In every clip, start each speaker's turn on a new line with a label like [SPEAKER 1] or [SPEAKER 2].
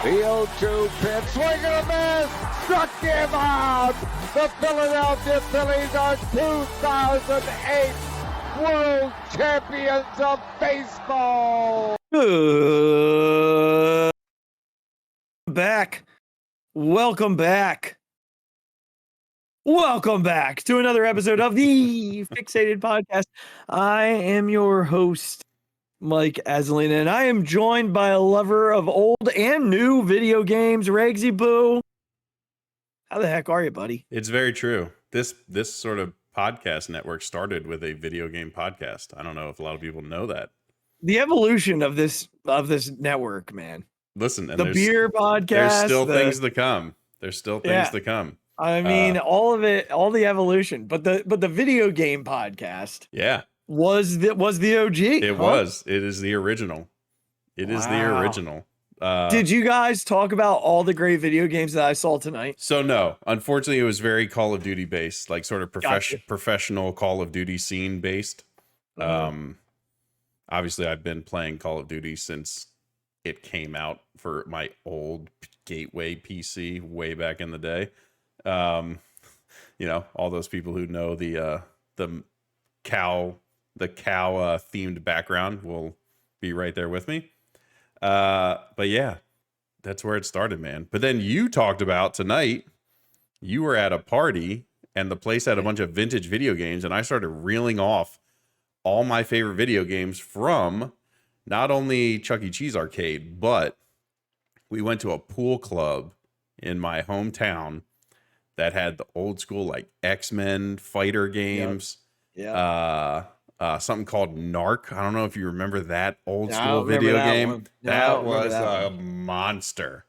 [SPEAKER 1] The 0-2 pitch, swing and a miss, struck him out. The Philadelphia Phillies are 2008 World Champions of Baseball.
[SPEAKER 2] Welcome back to another episode of the Phxiated Podcast. I am your host, Mike Azzy, and I am joined by a lover of old and new video games, Regzy Boo. How the heck are you, buddy?
[SPEAKER 3] It's very true. This sort of podcast network started with a video game podcast. I don't know if a lot of people know that.
[SPEAKER 2] The evolution of this network, man.
[SPEAKER 3] Listen, and
[SPEAKER 2] the beer podcast.
[SPEAKER 3] There's still things to come. There's still things to come.
[SPEAKER 2] I mean, all of it, all the evolution, but the video game podcast.
[SPEAKER 3] Yeah.
[SPEAKER 2] Was the OG.
[SPEAKER 3] It was. It is the original. It is the original.
[SPEAKER 2] Did you guys talk about all the great video games that I saw tonight?
[SPEAKER 3] So no, unfortunately, it was very Call of Duty based, like sort of professional Call of Duty scene based. Obviously, I've been playing Call of Duty since it came out for my old gateway PC way back in the day. You know, all those people who know the cow themed background will be right there with me. But yeah, that's where it started, man. But then you talked about tonight, you were at a party and the place had a bunch of vintage video games, and I started reeling off all my favorite video games from not only Chuck E. Cheese arcade, but we went to a pool club in my hometown that had the old school like X-Men fighter games. Yeah. Something called Narc. I don't know if you remember that old school video game. That was a monster.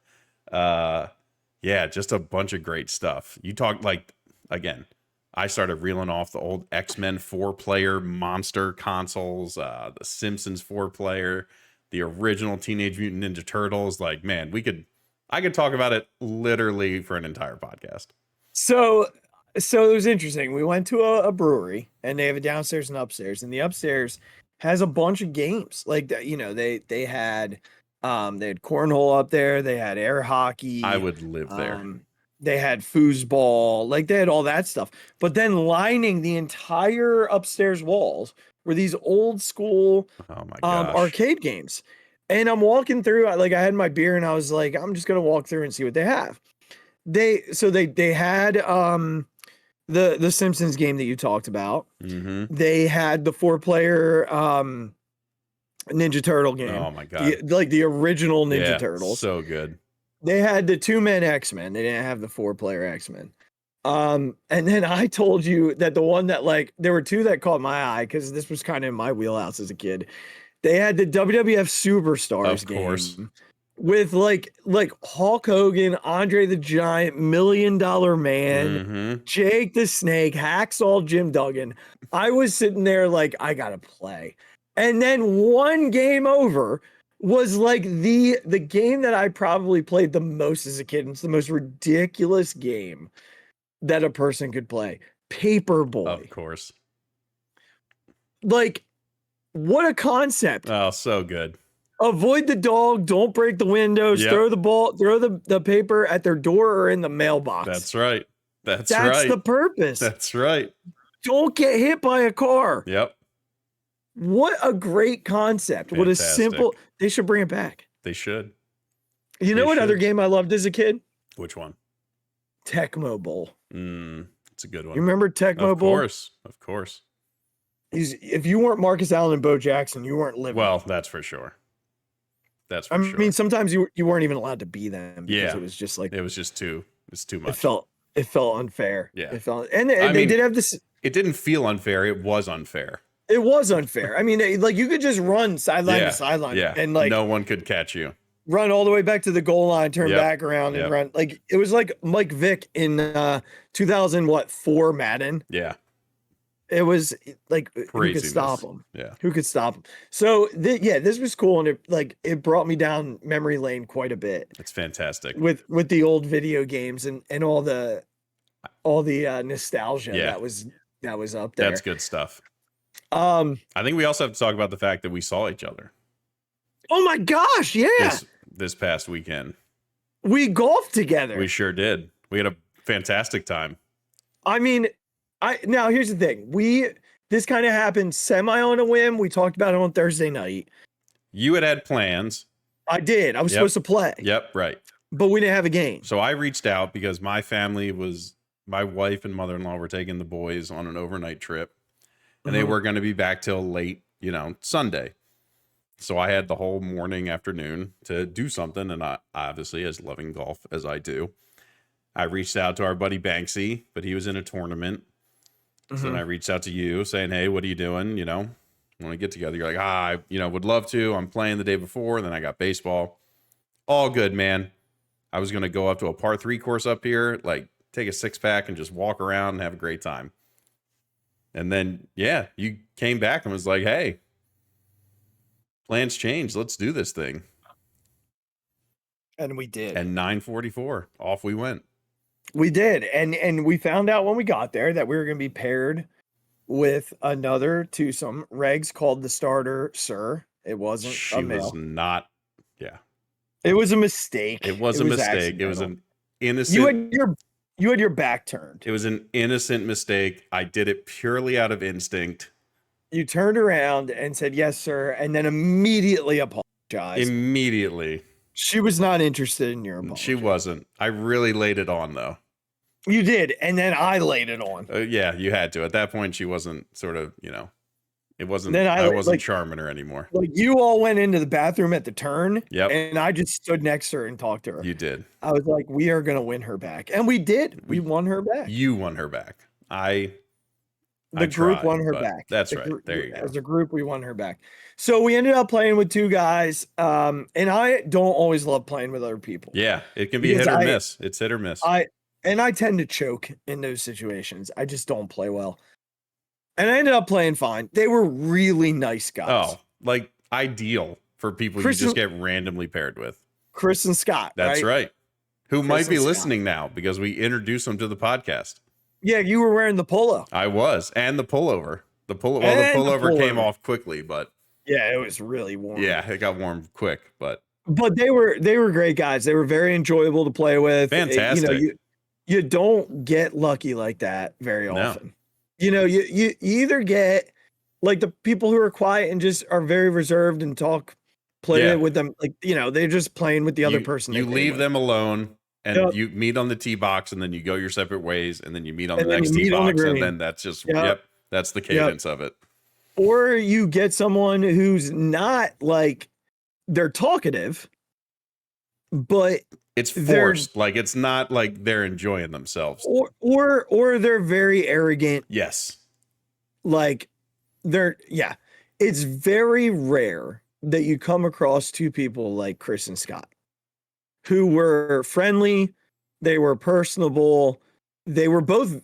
[SPEAKER 3] Yeah, just a bunch of great stuff. You talk like, again, I started reeling off the old X-Men 4-player monster consoles, the Simpsons 4-player, the original Teenage Mutant Ninja Turtles. Like, man, I could talk about it literally for an entire podcast.
[SPEAKER 2] So it was interesting. We went to a brewery, and they have a downstairs and upstairs, and the upstairs has a bunch of games. Like, you know, they had cornhole up there. They had air hockey.
[SPEAKER 3] I would live there.
[SPEAKER 2] They had foosball. Like, they had all that stuff. But then lining the entire upstairs walls were these old school arcade games. And I'm walking through, I had my beer, and I was like, I'm just gonna walk through and see what they have. They had the Simpsons game that you talked about. Mm-hmm. They had the 4-player Ninja Turtle game.
[SPEAKER 3] Oh my god!
[SPEAKER 2] The original Ninja Turtles.
[SPEAKER 3] So good.
[SPEAKER 2] They had the 2-man X-Men. They didn't have the 4-player X-Men. And then I told you that the one that there were two that caught my eye because this was kind of in my wheelhouse as a kid. They had the WWF Superstars game. Of course. With like Hulk Hogan, Andre the Giant, $1 Million Man, Jake the Snake, Hacksaw Jim Duggan. I was sitting there like, I gotta play. And then one game over was like the game that I probably played the most as a kid. It's the most ridiculous game that a person could play. Paperboy.
[SPEAKER 3] Of course.
[SPEAKER 2] Like, what a concept.
[SPEAKER 3] Oh, so good.
[SPEAKER 2] Avoid the dog, don't break the windows, throw the ball, throw the paper at their door or in the mailbox.
[SPEAKER 3] That's right. That's
[SPEAKER 2] the purpose.
[SPEAKER 3] That's right.
[SPEAKER 2] Don't get hit by a car.
[SPEAKER 3] Yep.
[SPEAKER 2] What a great concept.
[SPEAKER 3] Fantastic.
[SPEAKER 2] What a simple, they should bring it back.
[SPEAKER 3] They should.
[SPEAKER 2] You know what other game I loved as a kid?
[SPEAKER 3] Which one?
[SPEAKER 2] Tecmo Bowl.
[SPEAKER 3] It's a good one.
[SPEAKER 2] You remember Tecmo Bowl?
[SPEAKER 3] Of course.
[SPEAKER 2] If you weren't Marcus Allen and Bo Jackson, you weren't living.
[SPEAKER 3] Well, that's for sure. I
[SPEAKER 2] mean, sometimes you weren't even allowed to be them because it was just like
[SPEAKER 3] it was too much.
[SPEAKER 2] It felt unfair.
[SPEAKER 3] Yeah.
[SPEAKER 2] It felt, and they did have this.
[SPEAKER 3] It didn't feel unfair. It was unfair.
[SPEAKER 2] It was unfair. I mean, you could just run sideline to sideline, and
[SPEAKER 3] no one could catch you.
[SPEAKER 2] Run all the way back to the goal line, turn back around, and run. Like, it was like Mike Vick in 2004 Madden.
[SPEAKER 3] Yeah.
[SPEAKER 2] It was like, who could stop him? Yeah. Who could stop him? So this was cool. And it brought me down memory lane quite a bit.
[SPEAKER 3] It's fantastic
[SPEAKER 2] with the old video games and all the nostalgia that was up there.
[SPEAKER 3] That's good stuff. I think we also have to talk about the fact that we saw each other.
[SPEAKER 2] Oh my gosh. Yeah.
[SPEAKER 3] This past weekend.
[SPEAKER 2] We golfed together.
[SPEAKER 3] We sure did. We had a fantastic time.
[SPEAKER 2] I mean, now here's the thing. This kind of happened semi on a whim. We talked about it on Thursday night.
[SPEAKER 3] You had plans.
[SPEAKER 2] I did. I was supposed to play.
[SPEAKER 3] Yep, right.
[SPEAKER 2] But we didn't have a game.
[SPEAKER 3] So I reached out because my wife and mother-in-law were taking the boys on an overnight trip, and they were going to be back till late, Sunday. So I had the whole morning, afternoon to do something. And I, obviously, as loving golf as I do, I reached out to our buddy Banksy, but he was in a tournament. So then I reached out to you saying, hey, what are you doing? Want to get together? You're like, I would love to. I'm playing the day before. And then I got baseball. All good, man. I was going to go up to a par 3 course up here, like take a 6-pack and just walk around and have a great time. And then, yeah, you came back and was like, hey, plans changed. Let's do this thing.
[SPEAKER 2] And we did.
[SPEAKER 3] And 9:44, off we went.
[SPEAKER 2] We did. And we found out when we got there that we were going to be paired with another twosome. Regz called the starter Sir. It wasn't
[SPEAKER 3] She
[SPEAKER 2] a male.
[SPEAKER 3] was not. Yeah.
[SPEAKER 2] It was a mistake.
[SPEAKER 3] It was a mistake.
[SPEAKER 2] Accidental.
[SPEAKER 3] It was an innocent.
[SPEAKER 2] You had your back turned.
[SPEAKER 3] It was an innocent mistake. I did it purely out of instinct.
[SPEAKER 2] You turned around and said, yes, sir. And then immediately apologized.
[SPEAKER 3] Immediately.
[SPEAKER 2] She was not interested in your apology.
[SPEAKER 3] She wasn't. I really laid it on, though.
[SPEAKER 2] You did. And then I laid it on.
[SPEAKER 3] Yeah, you had to. At that point, she wasn't sort of, it wasn't,
[SPEAKER 2] then
[SPEAKER 3] I wasn't charming her anymore.
[SPEAKER 2] Like you all went into the bathroom at the turn.
[SPEAKER 3] Yep.
[SPEAKER 2] And I just stood next to her and talked to her.
[SPEAKER 3] You did.
[SPEAKER 2] I was like, we are going to win her back. And we did. We won her back.
[SPEAKER 3] You won her back.
[SPEAKER 2] The group won her back.
[SPEAKER 3] That's right. There you go.
[SPEAKER 2] As a group, we won her back. So we ended up playing with 2 guys. And I don't always love playing with other people.
[SPEAKER 3] Yeah, it can be hit or miss. It's hit or miss.
[SPEAKER 2] I tend to choke in those situations. I just don't play well. And I ended up playing fine. They were really nice guys.
[SPEAKER 3] Oh, like ideal for people you just get randomly paired with.
[SPEAKER 2] Chris and Scott.
[SPEAKER 3] That's right. Who
[SPEAKER 2] Chris
[SPEAKER 3] might be
[SPEAKER 2] and
[SPEAKER 3] listening now because we introduced them to the podcast.
[SPEAKER 2] Yeah, you were wearing the polo.
[SPEAKER 3] I was, and the pullover. The pullover came off quickly, but
[SPEAKER 2] yeah, it was really warm.
[SPEAKER 3] Yeah, it got warm quick, but
[SPEAKER 2] they were great guys. They were very enjoyable to play with.
[SPEAKER 3] Fantastic.
[SPEAKER 2] You don't get lucky like that very often. You either get like the people who are quiet and just are very reserved and play with them. Like, they're just playing with the other person.
[SPEAKER 3] You leave them alone and you meet on the tee box and then you go your separate ways and then you meet on the next tee box and then that's just, that's the cadence of it.
[SPEAKER 2] Or you get someone who's not like they're talkative, but
[SPEAKER 3] it's forced. Like it's not like they're enjoying themselves.
[SPEAKER 2] Or they're very arrogant.
[SPEAKER 3] Yes.
[SPEAKER 2] Like it's very rare that you come across 2 people like Chris and Scott who were friendly, they were personable, they were both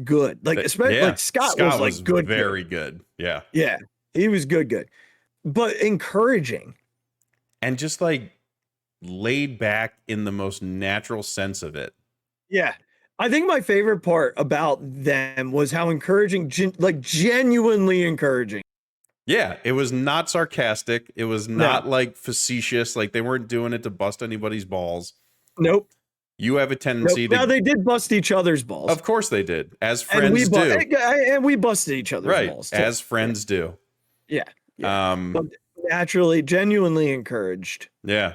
[SPEAKER 2] good. Like especially like Scott was like good,
[SPEAKER 3] very good. Yeah.
[SPEAKER 2] Yeah. He was good. But encouraging.
[SPEAKER 3] And just like laid back in the most natural sense of it.
[SPEAKER 2] Yeah. I think my favorite part about them was how encouraging, genuinely encouraging.
[SPEAKER 3] Yeah, it was not sarcastic. It was not like facetious. Like they weren't doing it to bust anybody's balls.
[SPEAKER 2] Nope.
[SPEAKER 3] You have a tendency to.
[SPEAKER 2] Now they did bust each other's balls.
[SPEAKER 3] Of course they did, as friends do.
[SPEAKER 2] And we busted each other's balls.
[SPEAKER 3] As friends do.
[SPEAKER 2] Yeah. But naturally, genuinely encouraged.
[SPEAKER 3] Yeah.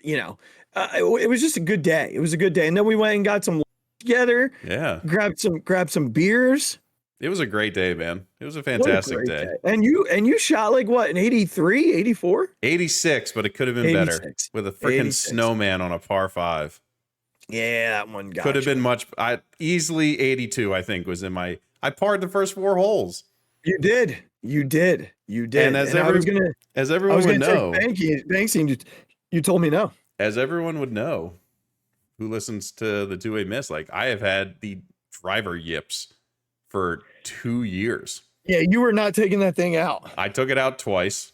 [SPEAKER 2] It was just a good day. It was a good day. And then we went and got some lunch together.
[SPEAKER 3] Yeah.
[SPEAKER 2] Grabbed some beers.
[SPEAKER 3] It was a great day, man. It was a fantastic day.
[SPEAKER 2] And you shot like what, an 83, 84?
[SPEAKER 3] 86, but it could have been
[SPEAKER 2] 86.
[SPEAKER 3] better with a freaking snowman on a par 5.
[SPEAKER 2] Yeah, that one got
[SPEAKER 3] could have been easily 82, I think, was in I parred the first 4 holes.
[SPEAKER 2] You did.
[SPEAKER 3] And as everyone would know,
[SPEAKER 2] Banksy, you told me no.
[SPEAKER 3] As everyone would know, who listens to the Two-Way Miss, like I have had the driver yips for 2 years.
[SPEAKER 2] Yeah, you were not taking that thing out.
[SPEAKER 3] I took it out twice.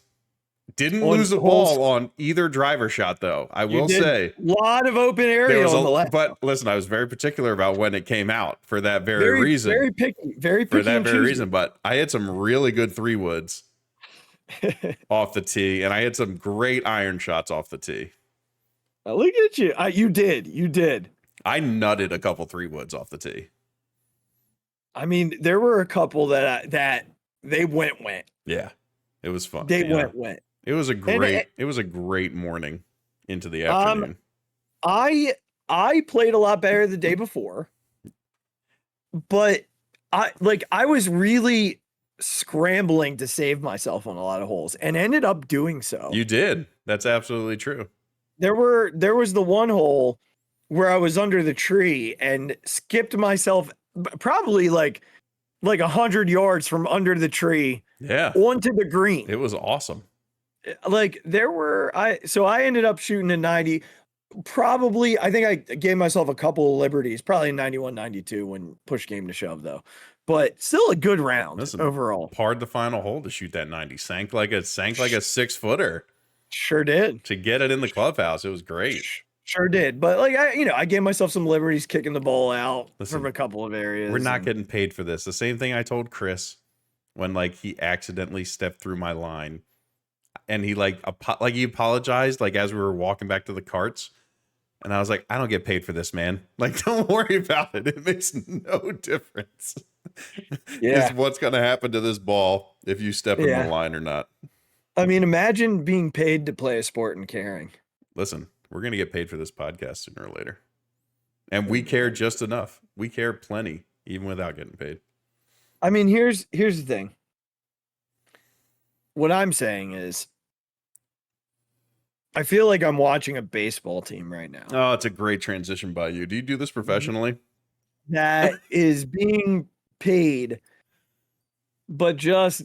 [SPEAKER 3] Didn't lose the ball on either driver shot, though. I will say,
[SPEAKER 2] a lot of open area on the left.
[SPEAKER 3] But listen, I was very particular about when it came out for that very reason.
[SPEAKER 2] Very picky.
[SPEAKER 3] For that very reason. But I had some really good 3-woods off the tee, and I had some great iron shots off the tee.
[SPEAKER 2] Look at you. You did.
[SPEAKER 3] I nutted a couple 3-woods off the tee.
[SPEAKER 2] I mean, there were a couple that they went.
[SPEAKER 3] Yeah, it was fun.
[SPEAKER 2] They went.
[SPEAKER 3] It was a great morning into the afternoon.
[SPEAKER 2] I played a lot better the day before, but I was really scrambling to save myself on a lot of holes and ended up doing so.
[SPEAKER 3] You did. That's absolutely true.
[SPEAKER 2] There was the one hole where I was under the tree and skipped myself probably like 100 yards from under the tree.
[SPEAKER 3] Yeah.
[SPEAKER 2] Onto the green.
[SPEAKER 3] It was awesome.
[SPEAKER 2] Like I ended up shooting a 90. Probably, I think I gave myself a couple of liberties, probably 91, 92 when push came to shove, though. But still a good round overall.
[SPEAKER 3] Parred the final hole to shoot that 90. Sank like a 6-footer.
[SPEAKER 2] Sure did.
[SPEAKER 3] To get it in the clubhouse, it was great.
[SPEAKER 2] Sure did. But I gave myself some liberties kicking the ball out from a couple of areas.
[SPEAKER 3] We're not getting paid for this. The same thing I told Chris when he accidentally stepped through my line, and he he apologized as we were walking back to the carts. And I was like, I don't get paid for this, man. Don't worry about it. It makes no difference.
[SPEAKER 2] Yeah.
[SPEAKER 3] It's what's going to happen to this ball if you step in the line or not.
[SPEAKER 2] I mean, imagine being paid to play a sport and caring.
[SPEAKER 3] Listen, we're going to get paid for this podcast sooner or later. And we care just enough. We care plenty, even without getting paid.
[SPEAKER 2] I mean, here's the thing. What I'm saying is, I feel like I'm watching a baseball team right now.
[SPEAKER 3] Oh, it's a great transition by you. Do you do this professionally?
[SPEAKER 2] That is being paid, but just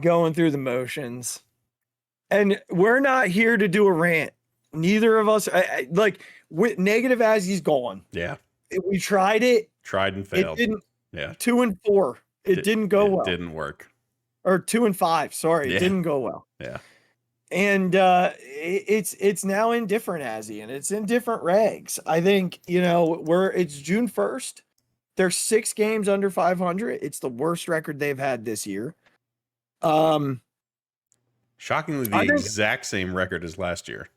[SPEAKER 2] going through the motions. And we're not here to do a rant. Neither of us, with negative as he's gone.
[SPEAKER 3] Yeah.
[SPEAKER 2] We tried it.
[SPEAKER 3] Tried and failed.
[SPEAKER 2] It didn't.
[SPEAKER 3] Yeah.
[SPEAKER 2] 2 and 4. It didn't go well.
[SPEAKER 3] Didn't work.
[SPEAKER 2] Or 2 and 5. Sorry. It didn't go well.
[SPEAKER 3] Yeah.
[SPEAKER 2] And it's now indifferent, Azzy, and it's indifferent Regz. I think, it's June 1st. They're 6 games under 500. It's the worst record they've had this year.
[SPEAKER 3] Shockingly, the exact same record as last year.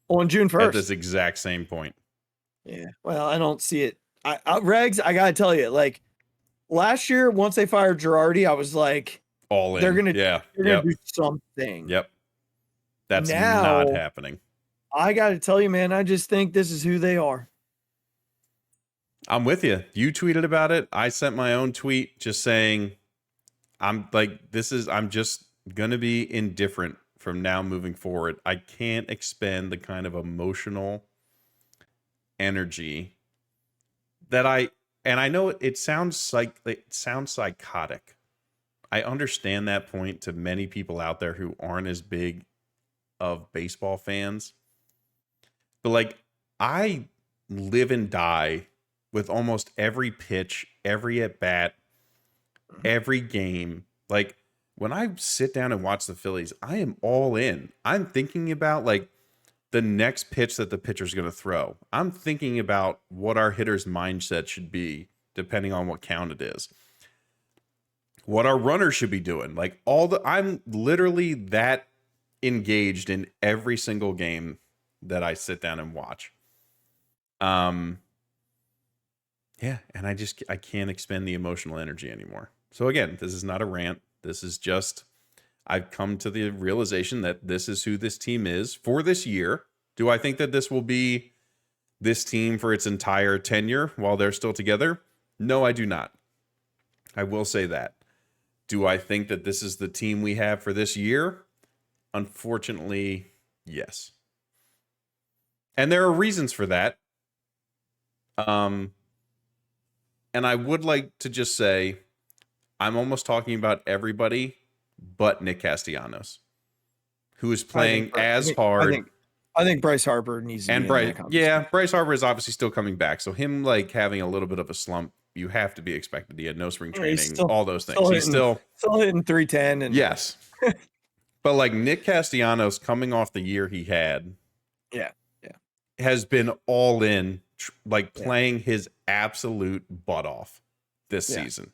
[SPEAKER 2] On June 1st.
[SPEAKER 3] At this exact same point.
[SPEAKER 2] Yeah. Well, I don't see it. Regz, I got to tell you, last year, once they fired Girardi, I was like,
[SPEAKER 3] all in.
[SPEAKER 2] They're going to
[SPEAKER 3] do
[SPEAKER 2] something.
[SPEAKER 3] Yep. That's not happening.
[SPEAKER 2] I got to tell you, man, I just think this is who they are.
[SPEAKER 3] I'm with you. You tweeted about it. I sent my own tweet just saying, I'm just going to be indifferent from now moving forward. I can't expend the kind of emotional energy that I know it sounds psychotic. I understand that point to many people out there who aren't as big of baseball fans. But I live and die with almost every pitch, every at bat, every game. When I sit down and watch the Phillies, I am all in. I'm thinking about the next pitch that the pitcher's going to throw. I'm thinking about what our hitter's mindset should be, depending on what count it is. What our runner should be doing. I'm literally that engaged in every single game that I sit down and watch. And I can't expend the emotional energy anymore. So again, this is not a rant. This is just, I've come to the realization that this is who this team is for this year. Do I think that this will be this team for its entire tenure while they're still together? No, I do not. I will say that. Do I think that this is the team we have for this year? Unfortunately, yes. And there are reasons for that. And I would like to just say, I'm almost talking about everybody but Nick Castellanos, who is playing hard.
[SPEAKER 2] I think Bryce Harper needs to be in that conversation.
[SPEAKER 3] Bryce Harper is obviously still coming back. So him having a little bit of a slump, you have to be expected. He had no spring training, all those things. He's still
[SPEAKER 2] hitting 310. And
[SPEAKER 3] yes. But Nick Castellanos coming off the year he had, has been all in, playing his absolute butt off this season.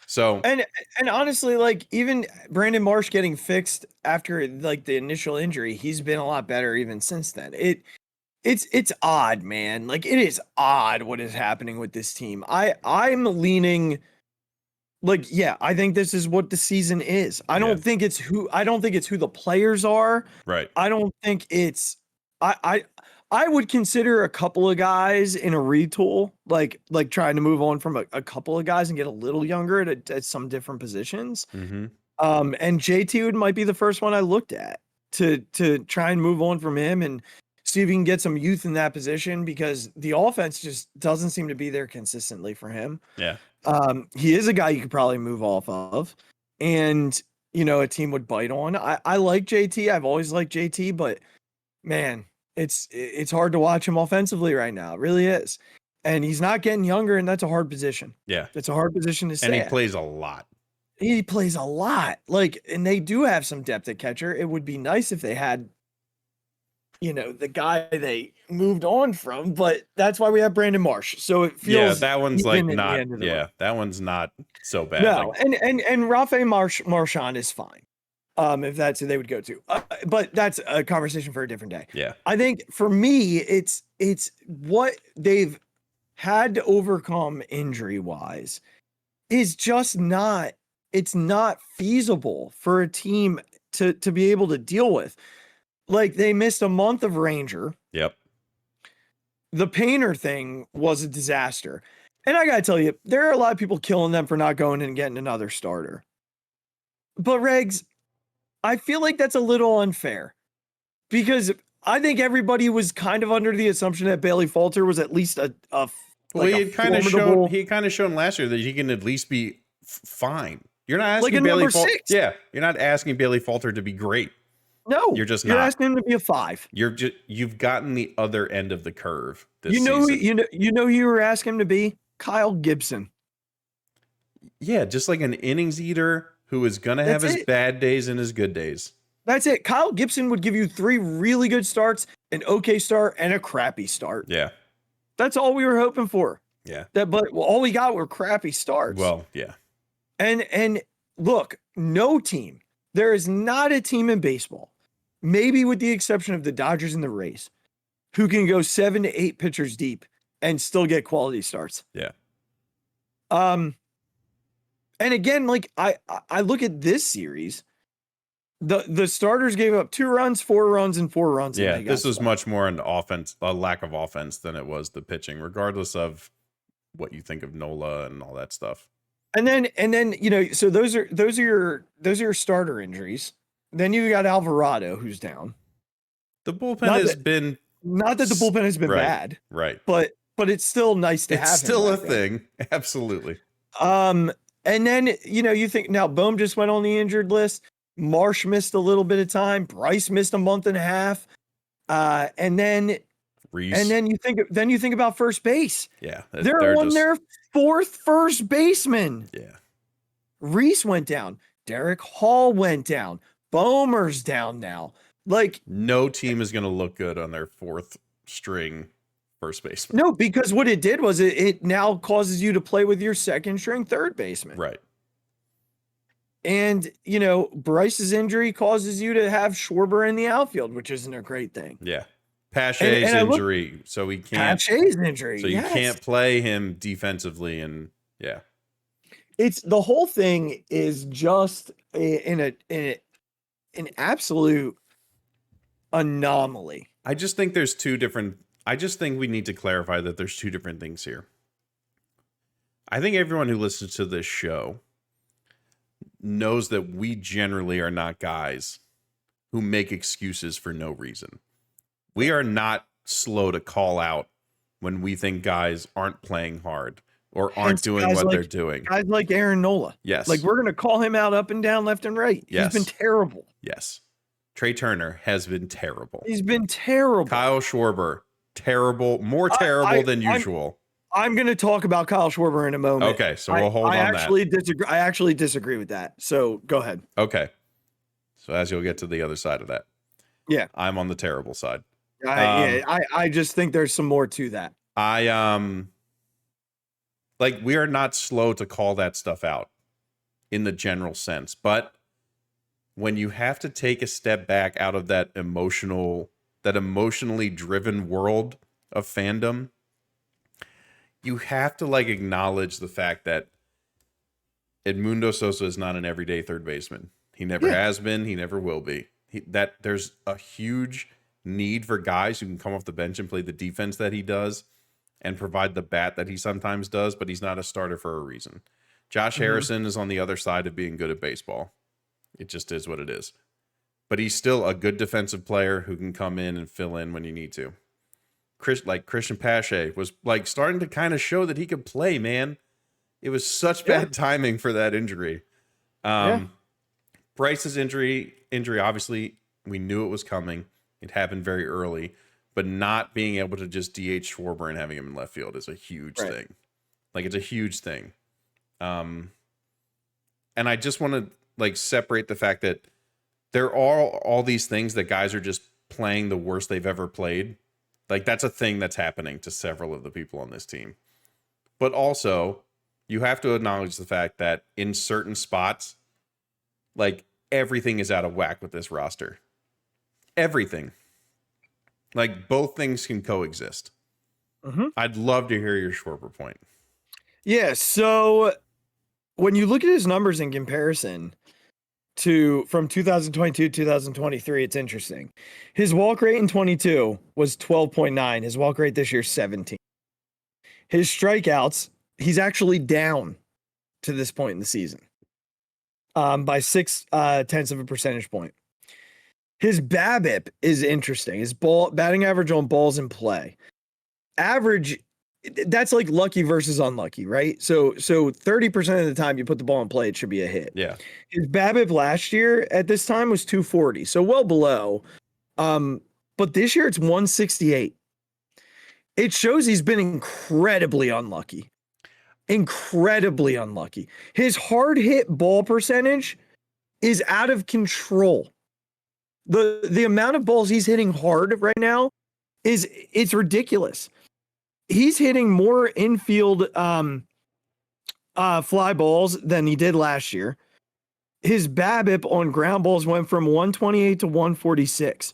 [SPEAKER 3] So
[SPEAKER 2] and honestly, even Brandon Marsh getting fixed after the initial injury, he's been a lot better even since then. It's odd, man. Like it is odd what is happening with this team. I'm leaning like, yeah, I think this is what the season is. I don't think it's who the players are.
[SPEAKER 3] Right.
[SPEAKER 2] I don't think it's I would consider a couple of guys in a retool, like trying to move on from a couple of guys and get a little younger at some different positions.
[SPEAKER 3] Mm-hmm.
[SPEAKER 2] And JT might be the first one I looked at to try and move on from him and see if he can get some youth in that position, because the offense just doesn't seem to be there consistently for him.
[SPEAKER 3] Yeah.
[SPEAKER 2] He is a guy you could probably move off of, and a team would bite on. I like JT. I've always liked JT, but man, it's hard to watch him offensively right now. It really is. And he's not getting younger, and that's a hard position.
[SPEAKER 3] Yeah.
[SPEAKER 2] It's a hard position to stay
[SPEAKER 3] And he
[SPEAKER 2] at.
[SPEAKER 3] plays a lot.
[SPEAKER 2] He plays a lot. Like, and they do have some depth at catcher. It would be nice if they had, the guy they moved on from, but that's why we have Brandon Marsh. So it feels
[SPEAKER 3] that one's like
[SPEAKER 2] even at the
[SPEAKER 3] not
[SPEAKER 2] end of the way.
[SPEAKER 3] that one's not so bad.
[SPEAKER 2] No,
[SPEAKER 3] Like,
[SPEAKER 2] and Rafael Marchand is fine. If that's who they would go to. But that's a conversation for a different day.
[SPEAKER 3] yeah.
[SPEAKER 2] I think for me, it's what they've had to overcome injury-wise is just not feasible for a team to be able to deal with. Like, they missed a month of Ranger.
[SPEAKER 3] Yep.
[SPEAKER 2] The Painter thing was a disaster. And I got to tell you, there are a lot of people killing them for not going and getting another starter. But Regz, I feel like that's a little unfair, because I think everybody was kind of under the assumption that Bailey Falter was at least
[SPEAKER 3] He had kind of shown last year that he can at least be fine. You're not asking
[SPEAKER 2] like
[SPEAKER 3] Bailey
[SPEAKER 2] number
[SPEAKER 3] Falter.
[SPEAKER 2] 6.
[SPEAKER 3] Yeah, you're not asking Bailey Falter to be great.
[SPEAKER 2] No,
[SPEAKER 3] you're just
[SPEAKER 2] you're
[SPEAKER 3] not.
[SPEAKER 2] asking him to be a 5.
[SPEAKER 3] You've gotten the other end of the curve this
[SPEAKER 2] season.
[SPEAKER 3] season.
[SPEAKER 2] You were asking him to be Kyle Gibson.
[SPEAKER 3] Yeah, just like an innings eater who is going to have his bad days and his good days.
[SPEAKER 2] That's it. Kyle Gibson would give you 3 really good starts, an okay start, and a crappy start.
[SPEAKER 3] Yeah.
[SPEAKER 2] That's all we were hoping for.
[SPEAKER 3] Yeah.
[SPEAKER 2] But all we got were crappy starts.
[SPEAKER 3] Well, yeah.
[SPEAKER 2] And look, no team, there is not a team in baseball, maybe with the exception of the Dodgers and the Rays, who can go 7 to 8 pitchers deep and still get quality starts.
[SPEAKER 3] Yeah.
[SPEAKER 2] And again, like I look at this series, the starters gave up 2 runs, 4 runs, and 4 runs.
[SPEAKER 3] Yeah, this was much more an offense, a lack of offense than it was the pitching, regardless of what you think of Nola and all that stuff.
[SPEAKER 2] And then so those are your starter injuries. Then you got Alvarado, who's down.
[SPEAKER 3] The bullpen has been
[SPEAKER 2] not that the bullpen has been bad,
[SPEAKER 3] right?
[SPEAKER 2] But it's still nice to have.
[SPEAKER 3] It's still a thing, absolutely.
[SPEAKER 2] And then, you think now Bohm just went on the injured list. Marsh missed a little bit of time. Bryce missed a month and a half. And then
[SPEAKER 3] Reese.
[SPEAKER 2] And then you think about first base.
[SPEAKER 3] Yeah.
[SPEAKER 2] They're on their 4th first baseman.
[SPEAKER 3] Yeah.
[SPEAKER 2] Reese went down. Derek Hall went down. Bohmer's down now. Like,
[SPEAKER 3] no team is going to look good on their 4th string first baseman.
[SPEAKER 2] No, because what it did was it now causes you to play with your 2nd string third baseman.
[SPEAKER 3] Right.
[SPEAKER 2] And, Bryce's injury causes you to have Schwarber in the outfield, which isn't a great thing.
[SPEAKER 3] Yeah. Pache's injury, so he can't.
[SPEAKER 2] Pache's injury,
[SPEAKER 3] so you can't play him defensively, and yeah. It's
[SPEAKER 2] the whole thing is just an absolute anomaly.
[SPEAKER 3] I just think there's 2 different. I just think we need to clarify that there's 2 different things here. I think everyone who listens to this show knows that we generally are not guys who make excuses for no reason. We are not slow to call out when we think guys aren't playing hard or aren't doing what they're doing.
[SPEAKER 2] Guys like Aaron Nola.
[SPEAKER 3] Yes.
[SPEAKER 2] Like, we're going to call him out up and down, left and right.
[SPEAKER 3] Yes.
[SPEAKER 2] He's been terrible.
[SPEAKER 3] Yes. Trey Turner has been terrible.
[SPEAKER 2] He's been terrible.
[SPEAKER 3] Kyle Schwarber, terrible, more terrible than usual.
[SPEAKER 2] I'm going to talk about Kyle Schwarber in a moment.
[SPEAKER 3] Okay, so we'll hold on
[SPEAKER 2] that. I actually disagree with that. So go ahead.
[SPEAKER 3] Okay. So as you'll get to the other side of that.
[SPEAKER 2] Yeah.
[SPEAKER 3] I'm on the terrible side.
[SPEAKER 2] I just think there's some more to that.
[SPEAKER 3] Like, we are not slow to call that stuff out in the general sense, but when you have to take a step back out of that emotional that emotionally driven world of fandom, you have to like acknowledge the fact that Edmundo Sosa is not an everyday third baseman. He never has been. He never will be. That there's a huge need for guys who can come off the bench and play the defense that he does and provide the bat that he sometimes does, but he's not a starter for a reason. Josh Harrison is on the other side of being good at baseball. It just is what it is. But he's still a good defensive player who can come in and fill in when you need to. Christian Pache was like starting to kind of show that he could play, man. It was such bad timing for that injury. Bryce's injury, obviously, we knew it was coming. It happened very early. But not being able to just DH Schwarber and having him in left field is a huge thing. Like, it's a huge thing. And I just want to, like, separate the fact that there are all these things that guys are just playing the worst they've ever played. Like, that's a thing that's happening to several of the people on this team. But also, you have to acknowledge the fact that in certain spots, like, everything is out of whack with this roster. Everything. Like, both things can coexist. I'd love to hear your Schwarber point.
[SPEAKER 2] Yeah, so when you look at his numbers in comparison from 2022 to 2023, it's interesting. His walk rate in 22 was 12.9. His walk rate this year, 17. His strikeouts, he's actually down to this point in the season by 0.6 of a percentage point. His BABIP is interesting. His batting average on balls in play. Average, that's like lucky versus unlucky, right? So 30% of the time you put the ball in play, it should be a hit.
[SPEAKER 3] Yeah.
[SPEAKER 2] His BABIP last year at this time was 240, so well below. But this year it's 168. It shows he's been incredibly unlucky. Incredibly unlucky. His hard hit ball percentage is out of control. The amount of balls he's hitting hard right now it's ridiculous. He's hitting more infield fly balls than he did last year. His BABIP on ground balls went from 128 to 146.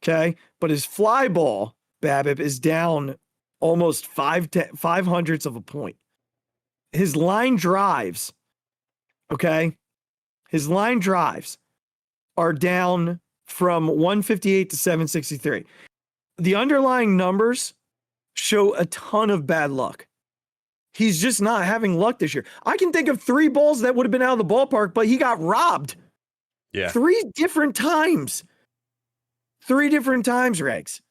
[SPEAKER 2] Okay, but his fly ball BABIP is down almost 0.05 of a point. His line drives, okay, his line drives are down from 158 to 763. The underlying numbers show a ton of bad luck. He's just not having luck this year. I can think of 3 balls that would have been out of the ballpark, but he got robbed.
[SPEAKER 3] Yeah.
[SPEAKER 2] 3 different times. 3 different times, Regz.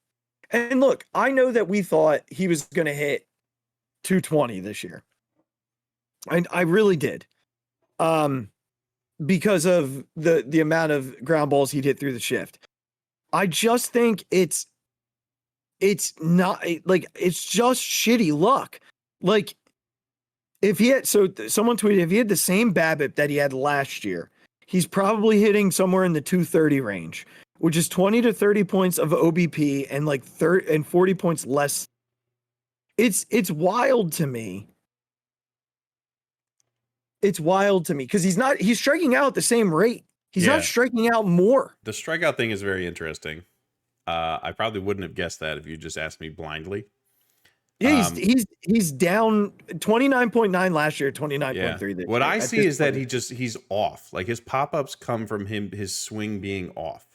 [SPEAKER 2] And look, I know that we thought he was going to hit 220 this year. I really did. Because of the amount of ground balls he'd hit through the shift. I just think it's not like, it's just shitty luck. Like, if he had, so someone tweeted, if he had the same BABIP that he had last year, he's probably hitting somewhere in the 230 range, which is 20 to 30 points of OBP and like 30 and 40 points less. It's wild to me. It's wild to me because he's striking out at the same rate. He's not striking out more.
[SPEAKER 3] The strikeout thing is very interesting. I probably wouldn't have guessed that if you just asked me blindly.
[SPEAKER 2] Yeah, he's down 29.9 last year, 29.3 this year.
[SPEAKER 3] What I see is that he's off. Like, his pop-ups come from his swing being off.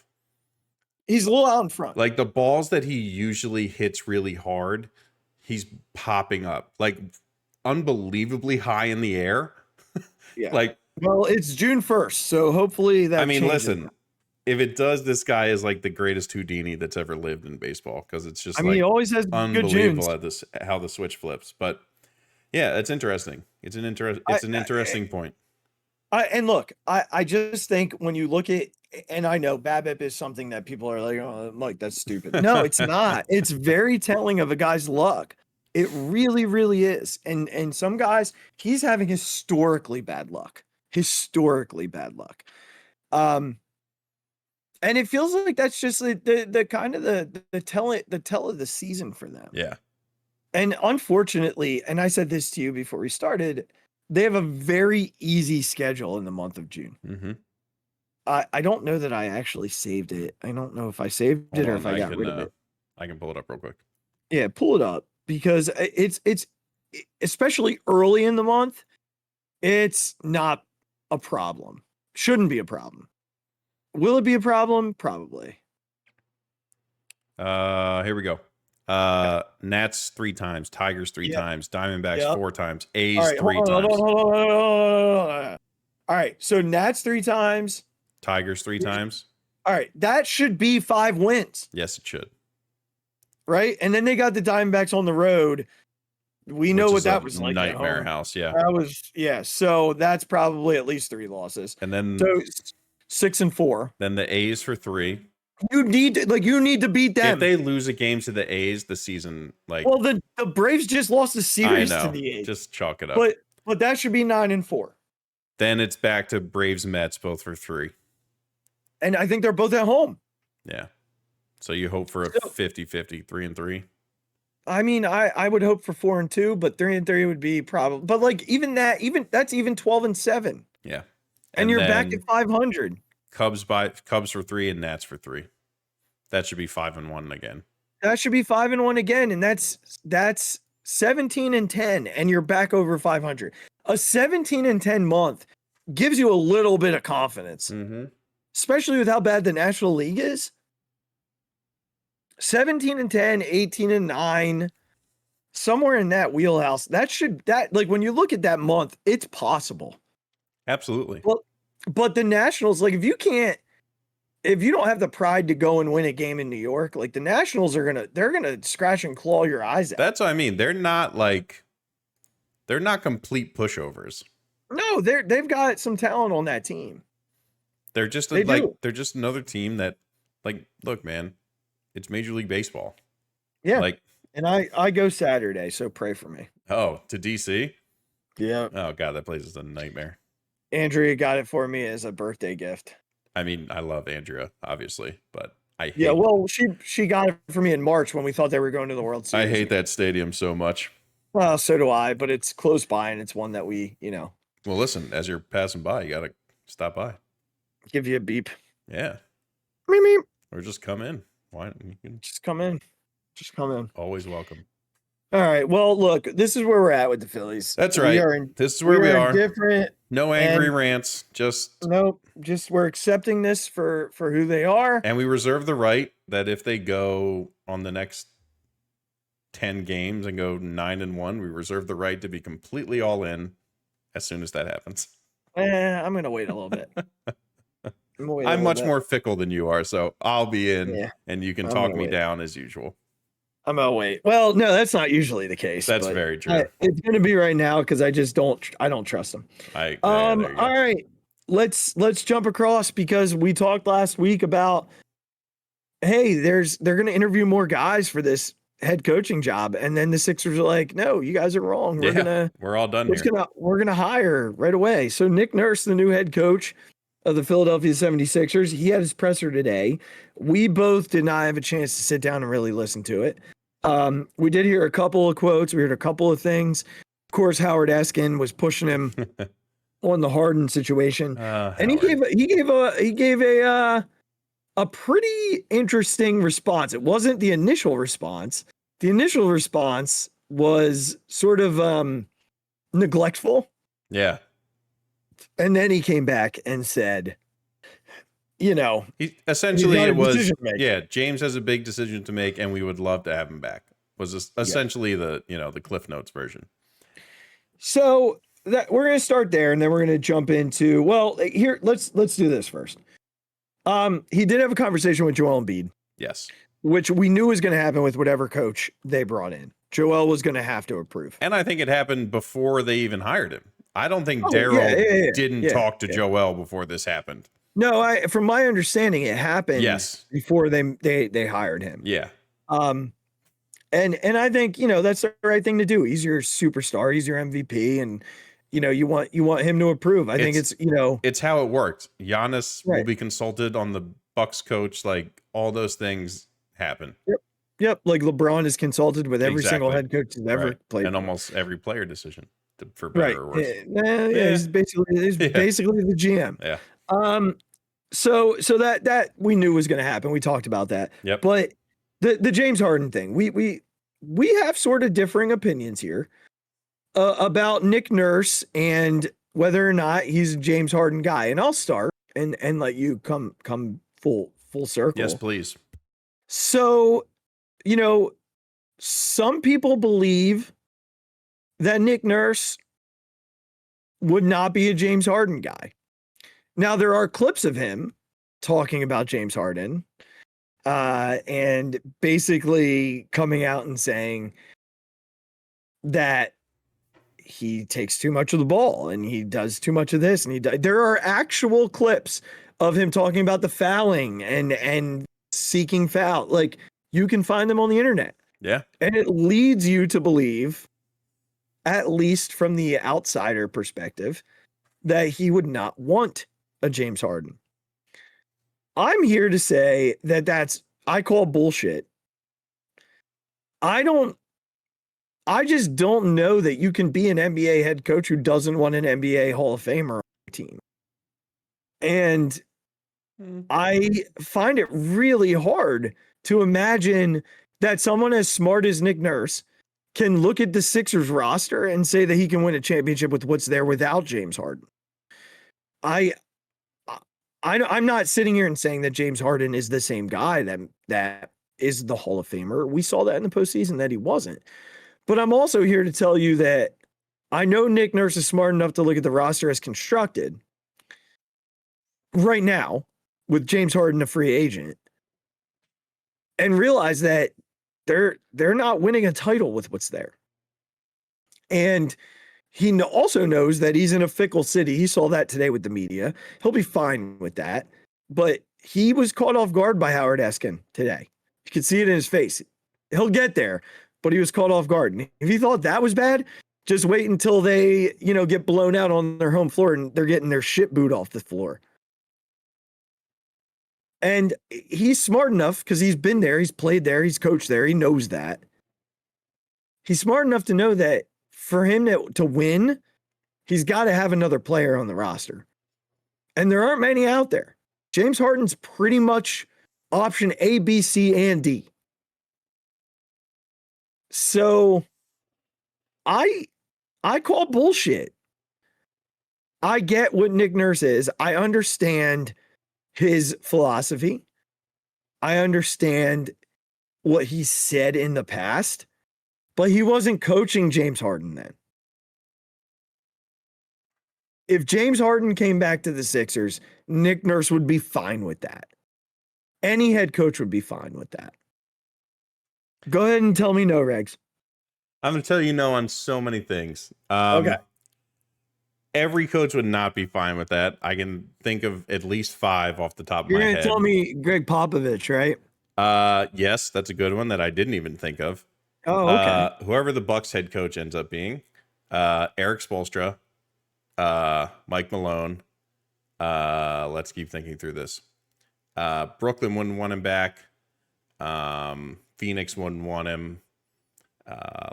[SPEAKER 2] He's a little out in front.
[SPEAKER 3] Like, the balls that he usually hits really hard, he's popping up like unbelievably high in the air.
[SPEAKER 2] Yeah.
[SPEAKER 3] Like,
[SPEAKER 2] well, it's June 1st, so hopefully that changes.
[SPEAKER 3] Listen, if it does, this guy is like the greatest Houdini that's ever lived in baseball, because it's just
[SPEAKER 2] he always has
[SPEAKER 3] unbelievable
[SPEAKER 2] good Junes.
[SPEAKER 3] at how the switch flips. But yeah, it's interesting. It's an interesting point.
[SPEAKER 2] And look, I just think when you look at, and I know BABIP is something that people are like, oh, Mike, that's stupid. No, it's not. It's very telling of a guy's luck. It really, really is. And some guys, he's having historically bad luck. Historically bad luck. And it feels like that's just the kind of the tell of the season for them.
[SPEAKER 3] Yeah.
[SPEAKER 2] And unfortunately, and I said this to you before we started, they have a very easy schedule in the month of June.
[SPEAKER 3] Mm-hmm.
[SPEAKER 2] I don't know that I actually saved it. I don't know if I saved
[SPEAKER 3] Hold
[SPEAKER 2] it or
[SPEAKER 3] on,
[SPEAKER 2] if I got rid of it.
[SPEAKER 3] I can pull it up real quick.
[SPEAKER 2] Yeah, pull it up because it's especially early in the month, it's not a problem. Shouldn't be a problem. Will it be a problem? Probably.
[SPEAKER 3] Here we go.
[SPEAKER 2] Okay.
[SPEAKER 3] Nats 3 times, Tigers 3
[SPEAKER 2] Yep.
[SPEAKER 3] times, Diamondbacks
[SPEAKER 2] Yep.
[SPEAKER 3] 4 times,
[SPEAKER 2] All
[SPEAKER 3] A's
[SPEAKER 2] right,
[SPEAKER 3] 3
[SPEAKER 2] hold on,
[SPEAKER 3] times,
[SPEAKER 2] hold on. All right, so Nats 3 times.
[SPEAKER 3] Tigers 3 times.
[SPEAKER 2] All right, that should be 5 wins,
[SPEAKER 3] Yes, it should.
[SPEAKER 2] right? And then they got the Diamondbacks on the road. We know
[SPEAKER 3] Which
[SPEAKER 2] what
[SPEAKER 3] is
[SPEAKER 2] that
[SPEAKER 3] a
[SPEAKER 2] was like.
[SPEAKER 3] nightmare
[SPEAKER 2] At home.
[SPEAKER 3] house, yeah.
[SPEAKER 2] That was So that's probably at least 3 losses.
[SPEAKER 3] And then
[SPEAKER 2] So 6 and 4.
[SPEAKER 3] Then the A's for 3.
[SPEAKER 2] You need to beat them.
[SPEAKER 3] If they lose a game to the A's, the season
[SPEAKER 2] Well, the Braves just lost the series
[SPEAKER 3] I know.
[SPEAKER 2] to the A's.
[SPEAKER 3] Just chalk it up.
[SPEAKER 2] But that should be 9 and 4.
[SPEAKER 3] Then it's back to Braves Mets both for 3.
[SPEAKER 2] And I think they're both at home.
[SPEAKER 3] Yeah. So you hope for a 50-50, 3 and 3.
[SPEAKER 2] I mean, I would hope for 4 and 2, but 3 and 3 would be probably. But like that's even 12 and 7.
[SPEAKER 3] Yeah.
[SPEAKER 2] And you're back at 500.
[SPEAKER 3] Cubs for 3 and Nats for 3. That should be 5 and 1 again.
[SPEAKER 2] That should be 5 and 1 again, and that's 17 and 10, and you're back over 500. A 17 and 10 month gives you a little bit of confidence, especially with how bad the National League is. 17 and 10, 18 and 9, somewhere in that wheelhouse. Like when you look at that month, it's possible.
[SPEAKER 3] Absolutely.
[SPEAKER 2] Well, but the Nationals, like if you don't have the pride to go and win a game in New York, like the Nationals they're gonna scratch and claw your eyes out.
[SPEAKER 3] That's what I mean. They're not complete pushovers.
[SPEAKER 2] No, they've got some talent on that team.
[SPEAKER 3] They're just they're just another team that, like, look, man, it's Major League Baseball.
[SPEAKER 2] Yeah.
[SPEAKER 3] Like,
[SPEAKER 2] and I go Saturday, so pray for me.
[SPEAKER 3] Oh, to DC?
[SPEAKER 2] Yeah.
[SPEAKER 3] Oh god, that place is a nightmare.
[SPEAKER 2] Andrea got it for me as a birthday gift.
[SPEAKER 3] I mean, I love Andrea, obviously, but I hate
[SPEAKER 2] well, she got it for me in March when we thought they were going to the World Series.
[SPEAKER 3] I hate that stadium so much.
[SPEAKER 2] Well, so do I, but it's close by and it's one that we,
[SPEAKER 3] Well, listen, as you're passing by, you gotta stop by.
[SPEAKER 2] Give you a beep.
[SPEAKER 3] Yeah.
[SPEAKER 2] Meep, meep.
[SPEAKER 3] Or just come in. Why? You can
[SPEAKER 2] just come in. Just come in.
[SPEAKER 3] Always welcome.
[SPEAKER 2] All right. Well, look, this is where we're at with the Phillies.
[SPEAKER 3] That's right. This is where we are.
[SPEAKER 2] Different.
[SPEAKER 3] No angry rants.
[SPEAKER 2] Nope. Just we're accepting this for who they are.
[SPEAKER 3] And we reserve the right that if they go on the next 10 games and go 9 and 1, we reserve the right to be completely all in as soon as that happens.
[SPEAKER 2] I'm gonna wait a little bit.
[SPEAKER 3] I'm much more fickle than you are, so I'll be in, and you can talk me down as usual.
[SPEAKER 2] I'm gonna wait. Well, no, that's not usually the case.
[SPEAKER 3] That's very true.
[SPEAKER 2] It's gonna be right now because I don't trust them. All right, let's jump across because we talked last week about they're gonna interview more guys for this head coaching job, and then the Sixers are like, no, you guys are wrong.
[SPEAKER 3] We're all done here.
[SPEAKER 2] We're gonna hire right away. So Nick Nurse, the new head coach of the Philadelphia 76ers, he had his presser today. We both did not have a chance to sit down and really listen to it. We did hear a couple of quotes. We heard a couple of things. Of course, Howard Eskin was pushing him on the Harden situation, and he gave a pretty interesting response. It wasn't the initial response. The initial response was sort of neglectful.
[SPEAKER 3] Yeah.
[SPEAKER 2] And then he came back and said,
[SPEAKER 3] he essentially it was, James has a big decision to make and we would love to have him back. Was essentially the Cliff Notes version.
[SPEAKER 2] So that we're going to start there and then we're going to jump into, here, let's do this first. He did have a conversation with Joel Embiid.
[SPEAKER 3] Yes.
[SPEAKER 2] Which we knew was going to happen with whatever coach they brought in. Joel was going to have to approve.
[SPEAKER 3] And I think it happened before they even hired him. I don't think Daryl didn't talk to Joel before this happened.
[SPEAKER 2] No, from my understanding, it happened before they hired him.
[SPEAKER 3] Yeah.
[SPEAKER 2] And I think, that's the right thing to do. He's your superstar, he's your MVP, and you want him to approve. I think it's
[SPEAKER 3] how it worked. Giannis will be consulted on the Bucks coach, like all those things happen.
[SPEAKER 2] Yep. Like LeBron is consulted with every single head coach who's ever played.
[SPEAKER 3] And almost every player decision, for better or worse.
[SPEAKER 2] He's basically the GM.
[SPEAKER 3] Yeah.
[SPEAKER 2] So that we knew was going to happen. We talked about that.
[SPEAKER 3] Yep.
[SPEAKER 2] But the James Harden thing, we have sort of differing opinions here about Nick Nurse and whether or not he's a James Harden guy. And I'll start and let you come full circle.
[SPEAKER 3] Yes, please.
[SPEAKER 2] So, you know, some people believe that Nick Nurse would not be a James Harden guy. Now, there are clips of him talking about James Harden and basically coming out and saying that he takes too much of the ball and he does too much of this. And there are actual clips of him talking about the fouling and seeking foul. Like, you can find them on the internet.
[SPEAKER 3] Yeah.
[SPEAKER 2] And it leads you to believe, at least from the outsider perspective, that he would not want a James Harden. I'm here to say that I call bullshit. I just don't know that you can be an NBA head coach who doesn't want an NBA Hall of Famer on your team. And I find it really hard to imagine that someone as smart as Nick Nurse can look at the Sixers roster and say that he can win a championship with what's there without James Harden. I'm not sitting here and saying that James Harden is the same guy that is the Hall of Famer. We saw that in the postseason that he wasn't. But I'm also here to tell you that I know Nick Nurse is smart enough to look at the roster as constructed right now with James Harden a free agent and realize that they're not winning a title with what's there. And he also knows that he's in a fickle city. He saw that today with the media. He'll be fine with that. But he was caught off guard by Howard Eskin today. You could see it in his face. He'll get there, but he was caught off guard. And if he thought that was bad, just wait until they, get blown out on their home floor and they're getting their shit booed off the floor. And he's smart enough because he's been there, he's played there, he's coached there, he knows that. He's smart enough to know that for him to win, he's got to have another player on the roster. And there aren't many out there. James Harden's pretty much option A, B, C, and D. So I call bullshit. I get what Nick Nurse is. I understand his philosophy. I understand what he said in the past, but he wasn't coaching James Harden then. If James Harden came back to the Sixers, Nick Nurse would be fine with that. Any head coach would be fine with that. Go ahead and tell me no, Regz.
[SPEAKER 3] I'm going to tell you no on so many things.
[SPEAKER 2] Okay.
[SPEAKER 3] Every coach would not be fine with that. I can think of at least 5 off the top of my head.
[SPEAKER 2] You're going to tell me Greg Popovich, right?
[SPEAKER 3] Yes, that's a good one that I didn't even think of.
[SPEAKER 2] Oh, okay.
[SPEAKER 3] Whoever the Bucks head coach ends up being, Eric Spoelstra, Mike Malone. Let's keep thinking through this. Brooklyn wouldn't want him back. Phoenix wouldn't want him.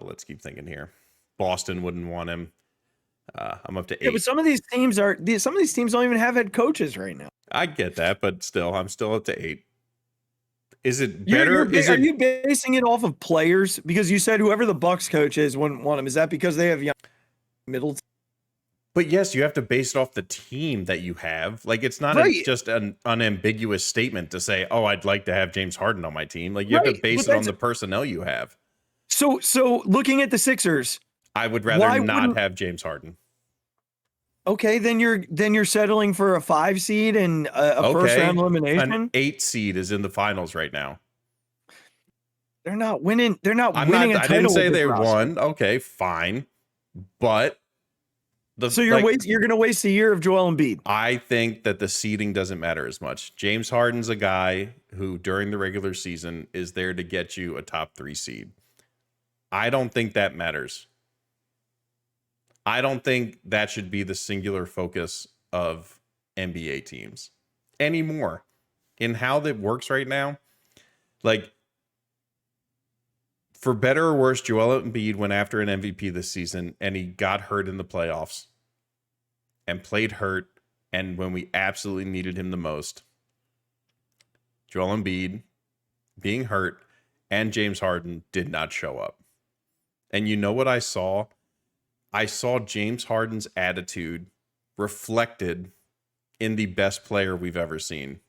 [SPEAKER 3] Let's keep thinking here. Boston wouldn't want him. I'm up to 8.
[SPEAKER 2] Yeah, but some of these teams don't even have head coaches right now.
[SPEAKER 3] I get that, but still, I'm still up to 8. Is it better?
[SPEAKER 2] Are you basing it off of players? Because you said whoever the Bucks coach is wouldn't want him. Is that because they have young middle?
[SPEAKER 3] But yes, you have to base it off the team that you have. Like, it's not just an unambiguous statement to say, "Oh, I'd like to have James Harden on my team." Like, you have to base it on the personnel you have.
[SPEAKER 2] So looking at the Sixers,
[SPEAKER 3] I would rather not have James Harden.
[SPEAKER 2] Okay, then you're settling for a 5 seed and a first round elimination.
[SPEAKER 3] An 8 seed is in the finals right now.
[SPEAKER 2] They're not winning. They're not winning a title.
[SPEAKER 3] I didn't say they won. Okay, fine, but
[SPEAKER 2] you're going to waste a year of Joel Embiid.
[SPEAKER 3] I think that the seeding doesn't matter as much. James Harden's a guy who, during the regular season, is there to get you a top 3 seed. I don't think that matters. I don't think that should be the singular focus of NBA teams anymore. In how that works right now, like, for better or worse, Joel Embiid went after an MVP this season, and he got hurt in the playoffs and played hurt. And when we absolutely needed him the most, Joel Embiid being hurt and James Harden did not show up. And you know what I saw? I saw James Harden's attitude reflected in the best player we've ever seen.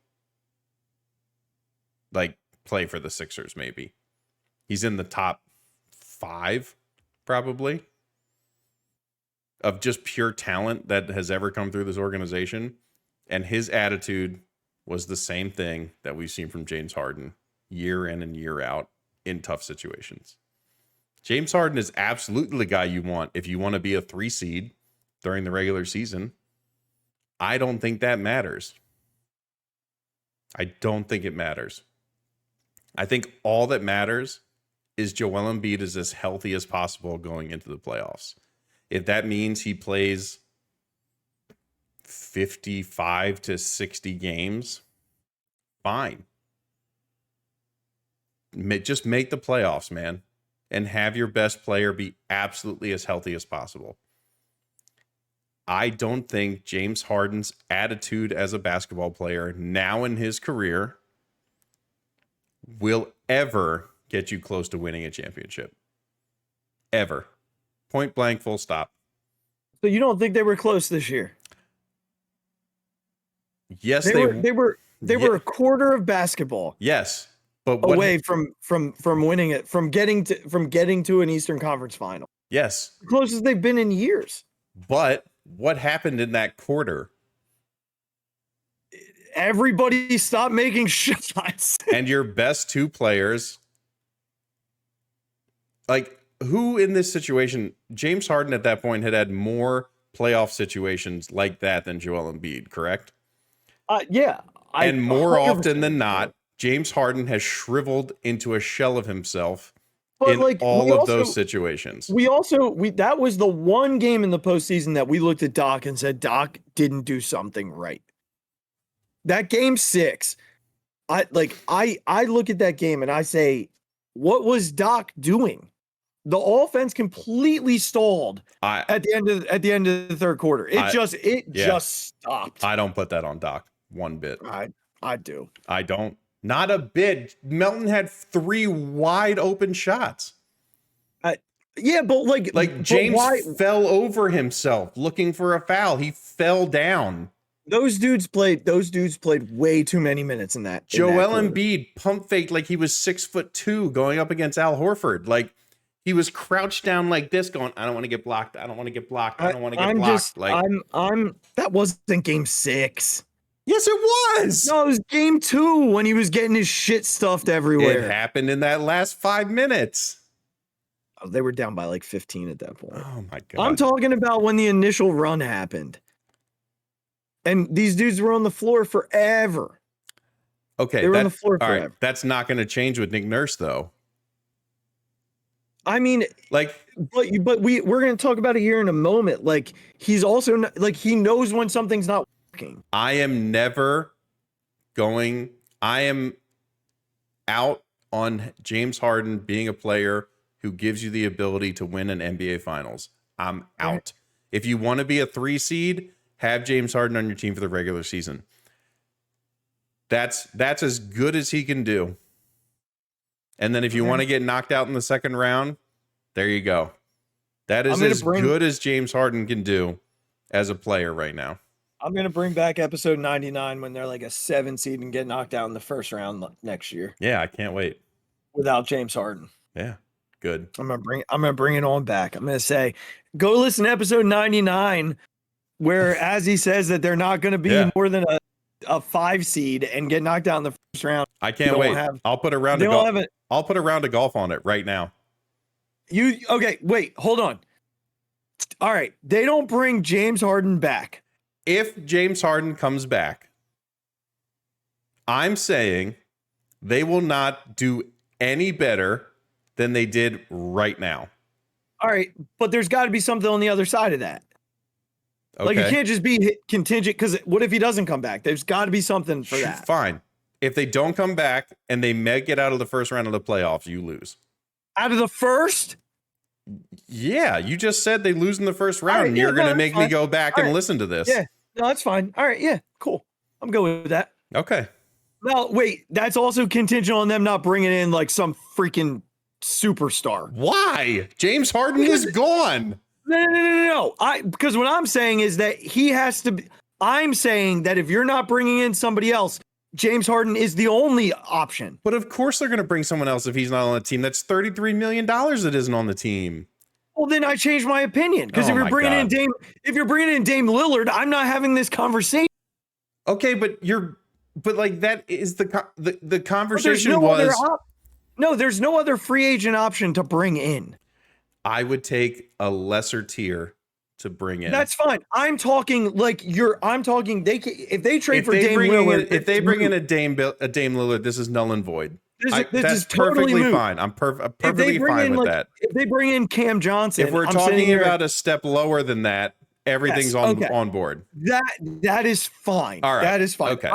[SPEAKER 3] Like, play for the Sixers, maybe. He's in the top 5, probably, of just pure talent that has ever come through this organization. And his attitude was the same thing that we've seen from James Harden year in and year out in tough situations. James Harden is absolutely the guy you want if you want to be a 3 seed during the regular season. I don't think that matters. I don't think it matters. I think all that matters is Joel Embiid is as healthy as possible going into the playoffs. If that means he plays 55 to 60 games, fine. Just make the playoffs, man, and have your best player be absolutely as healthy as possible. I don't think James Harden's attitude as a basketball player now in his career will ever get you close to winning a championship. Ever. Point blank, full stop.
[SPEAKER 2] So you don't think they were close this year?
[SPEAKER 3] Yes,
[SPEAKER 2] they were a quarter of basketball.
[SPEAKER 3] Yes. But
[SPEAKER 2] away from winning it, from getting to an Eastern Conference final.
[SPEAKER 3] Yes.
[SPEAKER 2] The closest they've been in years.
[SPEAKER 3] But what happened in that quarter?
[SPEAKER 2] Everybody stopped making shots.
[SPEAKER 3] And your best 2 players, like, who in this situation, James Harden at that point had more playoff situations like that than Joel Embiid, correct?
[SPEAKER 2] Yeah.
[SPEAKER 3] And more often than not, James Harden has shriveled into a shell of himself in all of those situations.
[SPEAKER 2] That was the one game in the postseason that we looked at Doc and said, Doc didn't do something right. That game 6, I look at that game and I say, what was Doc doing? The offense completely stalled at the end of the third quarter. It just stopped.
[SPEAKER 3] I don't put that on Doc one bit.
[SPEAKER 2] I do.
[SPEAKER 3] I don't. Not a bit. Melton had 3 wide open shots.
[SPEAKER 2] Yeah, but
[SPEAKER 3] James fell over himself looking for a foul. He fell down.
[SPEAKER 2] Those dudes played way too many minutes in that.
[SPEAKER 3] Joel Embiid pump faked like he was 6'2" going up against Al Horford. Like, he was crouched down like this, going, I don't want to get blocked. I don't want to get blocked. I don't want to get blocked.
[SPEAKER 2] That wasn't game 6.
[SPEAKER 3] Yes, it was.
[SPEAKER 2] No, it was game 2 when he was getting his shit stuffed everywhere.
[SPEAKER 3] It happened in that last 5 minutes.
[SPEAKER 2] Oh, they were down by like 15 at that point.
[SPEAKER 3] Oh my God.
[SPEAKER 2] I'm talking about when the initial run happened. And these dudes were on the floor forever.
[SPEAKER 3] Okay.
[SPEAKER 2] They were on the floor forever.
[SPEAKER 3] All right, that's not going to change with Nick Nurse, though.
[SPEAKER 2] I mean,
[SPEAKER 3] like,
[SPEAKER 2] but we're going to talk about it here in a moment. Like, he's also not, like, he knows when something's not working.
[SPEAKER 3] I am out on James Harden being a player who gives you the ability to win an NBA Finals. I'm out. Right. If you want to be a 3 seed, have James Harden on your team for the regular season. That's as good as he can do. And then if you want to get knocked out in the second round, there you go. That is as good as James Harden can do as a player right now.
[SPEAKER 2] I'm going to bring back episode 99 when they're like a 7 seed and get knocked out in the first round next year.
[SPEAKER 3] Yeah, I can't wait.
[SPEAKER 2] Without James Harden.
[SPEAKER 3] Yeah, good.
[SPEAKER 2] I'm going to bring it on back. I'm going to say, go listen to episode 99 where Azzy says that they're not going to be more than a 5 seed and get knocked out in the first round.
[SPEAKER 3] I can't wait. I'll put a round of golf. I'll put a round of golf on it right now.
[SPEAKER 2] Okay, wait, hold on. All right, they don't bring James Harden back.
[SPEAKER 3] If James Harden comes back, I'm saying they will not do any better than they did right now.
[SPEAKER 2] All right, but there's got to be something on the other side of that.
[SPEAKER 3] Okay.
[SPEAKER 2] Like, it can't just be contingent, because what if he doesn't come back? There's got to be something for that.
[SPEAKER 3] Fine. If they don't come back and they may get out of the first round of the playoffs, you lose.
[SPEAKER 2] Out of the first?
[SPEAKER 3] Yeah, you just said they lose in the first round, and you're going to make me go back and listen to this.
[SPEAKER 2] Yeah, no, that's fine. All right, yeah, cool. I'm good with that.
[SPEAKER 3] Okay.
[SPEAKER 2] No, wait, that's also contingent on them not bringing in like some freaking superstar.
[SPEAKER 3] Why? James Harden is gone.
[SPEAKER 2] No. Because what I'm saying is that he has to be, I'm saying that if you're not bringing in somebody else, James Harden is the only option.
[SPEAKER 3] But of course they're going to bring someone else if he's not on the team. That's $33 million that isn't on the team.
[SPEAKER 2] Well, then I changed my opinion. Because if you're bringing in Dame Lillard, I'm not having this conversation.
[SPEAKER 3] Okay, but like that is the conversation was.
[SPEAKER 2] No, there's no other free agent option to bring in.
[SPEAKER 3] I would take a lesser tier to bring in.
[SPEAKER 2] That's fine. I'm talking if they trade for Dame Lillard.
[SPEAKER 3] If they bring in a Dame Lillard, this is null and void.
[SPEAKER 2] This is
[SPEAKER 3] perfectly
[SPEAKER 2] totally
[SPEAKER 3] fine. I'm perfectly fine with that.
[SPEAKER 2] If they bring in Cam Johnson,
[SPEAKER 3] if we're talking about a step lower than that, everything's on board.
[SPEAKER 2] That is fine.
[SPEAKER 3] All right.
[SPEAKER 2] That is fine.
[SPEAKER 3] Okay.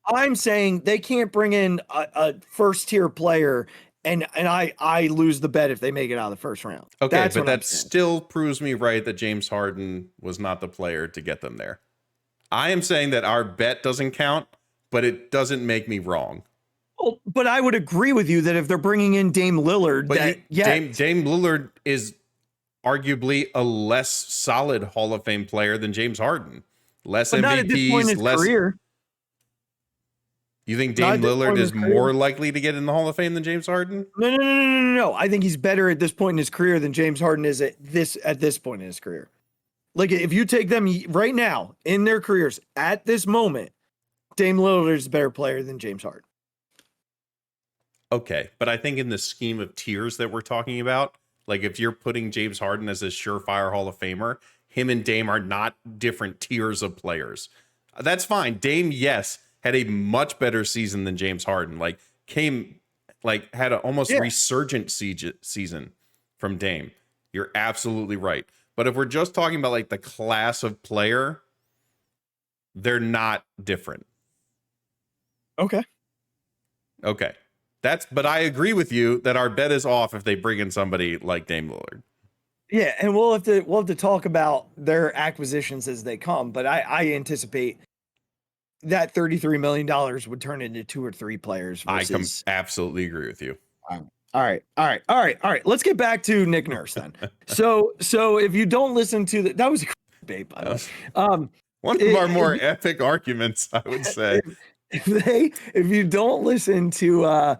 [SPEAKER 2] I'm saying they can't bring in a first tier player and I lose the bet if they make it out of the first round.
[SPEAKER 3] Okay, but that still proves me right that James Harden was not the player to get them there. I am saying that our bet doesn't count, but it doesn't make me wrong.
[SPEAKER 2] Well, but I would agree with you that if they're bringing in Dame Lillard,
[SPEAKER 3] Dame Lillard is arguably a less solid Hall of Fame player than James Harden. Less
[SPEAKER 2] but
[SPEAKER 3] MVPs,
[SPEAKER 2] not at this point in his career.
[SPEAKER 3] You think Dame Lillard is more likely to get in the Hall of Fame than James Harden?
[SPEAKER 2] No. I think he's better at this point in his career than James Harden is at this point in his career. Like if you take them right now in their careers at this moment, Dame Lillard is a better player than James Harden.
[SPEAKER 3] Okay, but I think in the scheme of tiers that we're talking about, like if you're putting James Harden as a surefire Hall of Famer, him and Dame are not different tiers of players. That's fine. Dame, yes, had a much better season than James Harden. Had an almost resurgent season from Dame. You're absolutely right. But if we're just talking about like the class of player, they're not different.
[SPEAKER 2] Okay.
[SPEAKER 3] But I agree with you that our bet is off if they bring in somebody like Dame Lillard.
[SPEAKER 2] Yeah, and we'll have to talk about their acquisitions as they come, but I anticipate that $33 million would turn into 2 or 3 players. Versus...
[SPEAKER 3] I absolutely agree with you.
[SPEAKER 2] All right. Let's get back to Nick Nurse then. So if you don't listen to that was a great debate, by the way.
[SPEAKER 3] One of our more epic arguments, I would say.
[SPEAKER 2] If you don't listen to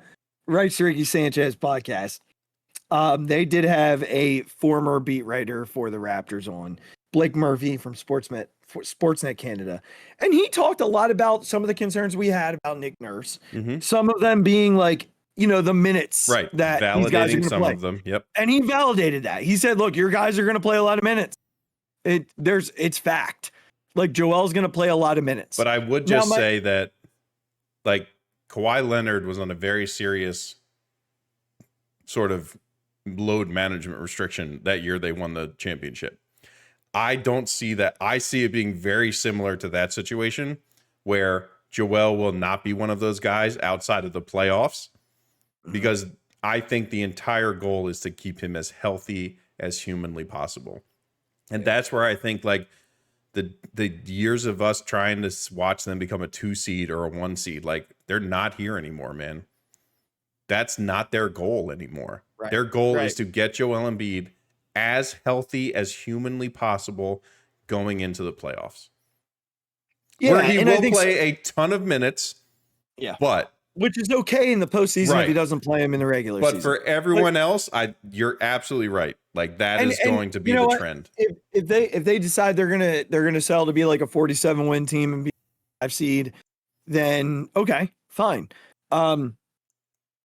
[SPEAKER 2] Rights to Ricky Sanchez podcast, they did have a former beat writer for the Raptors on, Blake Murphy from Sportsnet Canada. And he talked a lot about some of the concerns we had about Nick Nurse. Mm-hmm. Some of them being like, the minutes that these guys are going to play.
[SPEAKER 3] Of them. Yep.
[SPEAKER 2] And he validated that. He said, look, your guys are going to play a lot of minutes. It's fact. Like Joel's going to play a lot of minutes.
[SPEAKER 3] But I would just say that like Kawhi Leonard was on a very serious sort of load management restriction that year they won the championship. I don't see that. I see it being very similar to that situation where Joel will not be one of those guys outside of the playoffs because I think the entire goal is to keep him as healthy as humanly possible. And that's where I think like the years of us trying to watch them become a 2 seed or a 1 seed, like they're not here anymore, man. That's not their goal anymore. Right. Their goal is to get Joel Embiid as healthy as humanly possible going into the playoffs. Yeah, where he will play a ton of minutes.
[SPEAKER 2] Yeah.
[SPEAKER 3] But
[SPEAKER 2] which is okay in the postseason if he doesn't play him in the regular season.
[SPEAKER 3] But for everyone else, you're absolutely right. Like that is going to be the trend.
[SPEAKER 2] If they decide they're gonna sell to be like a 47 win team and be 5 seed, then okay, fine. And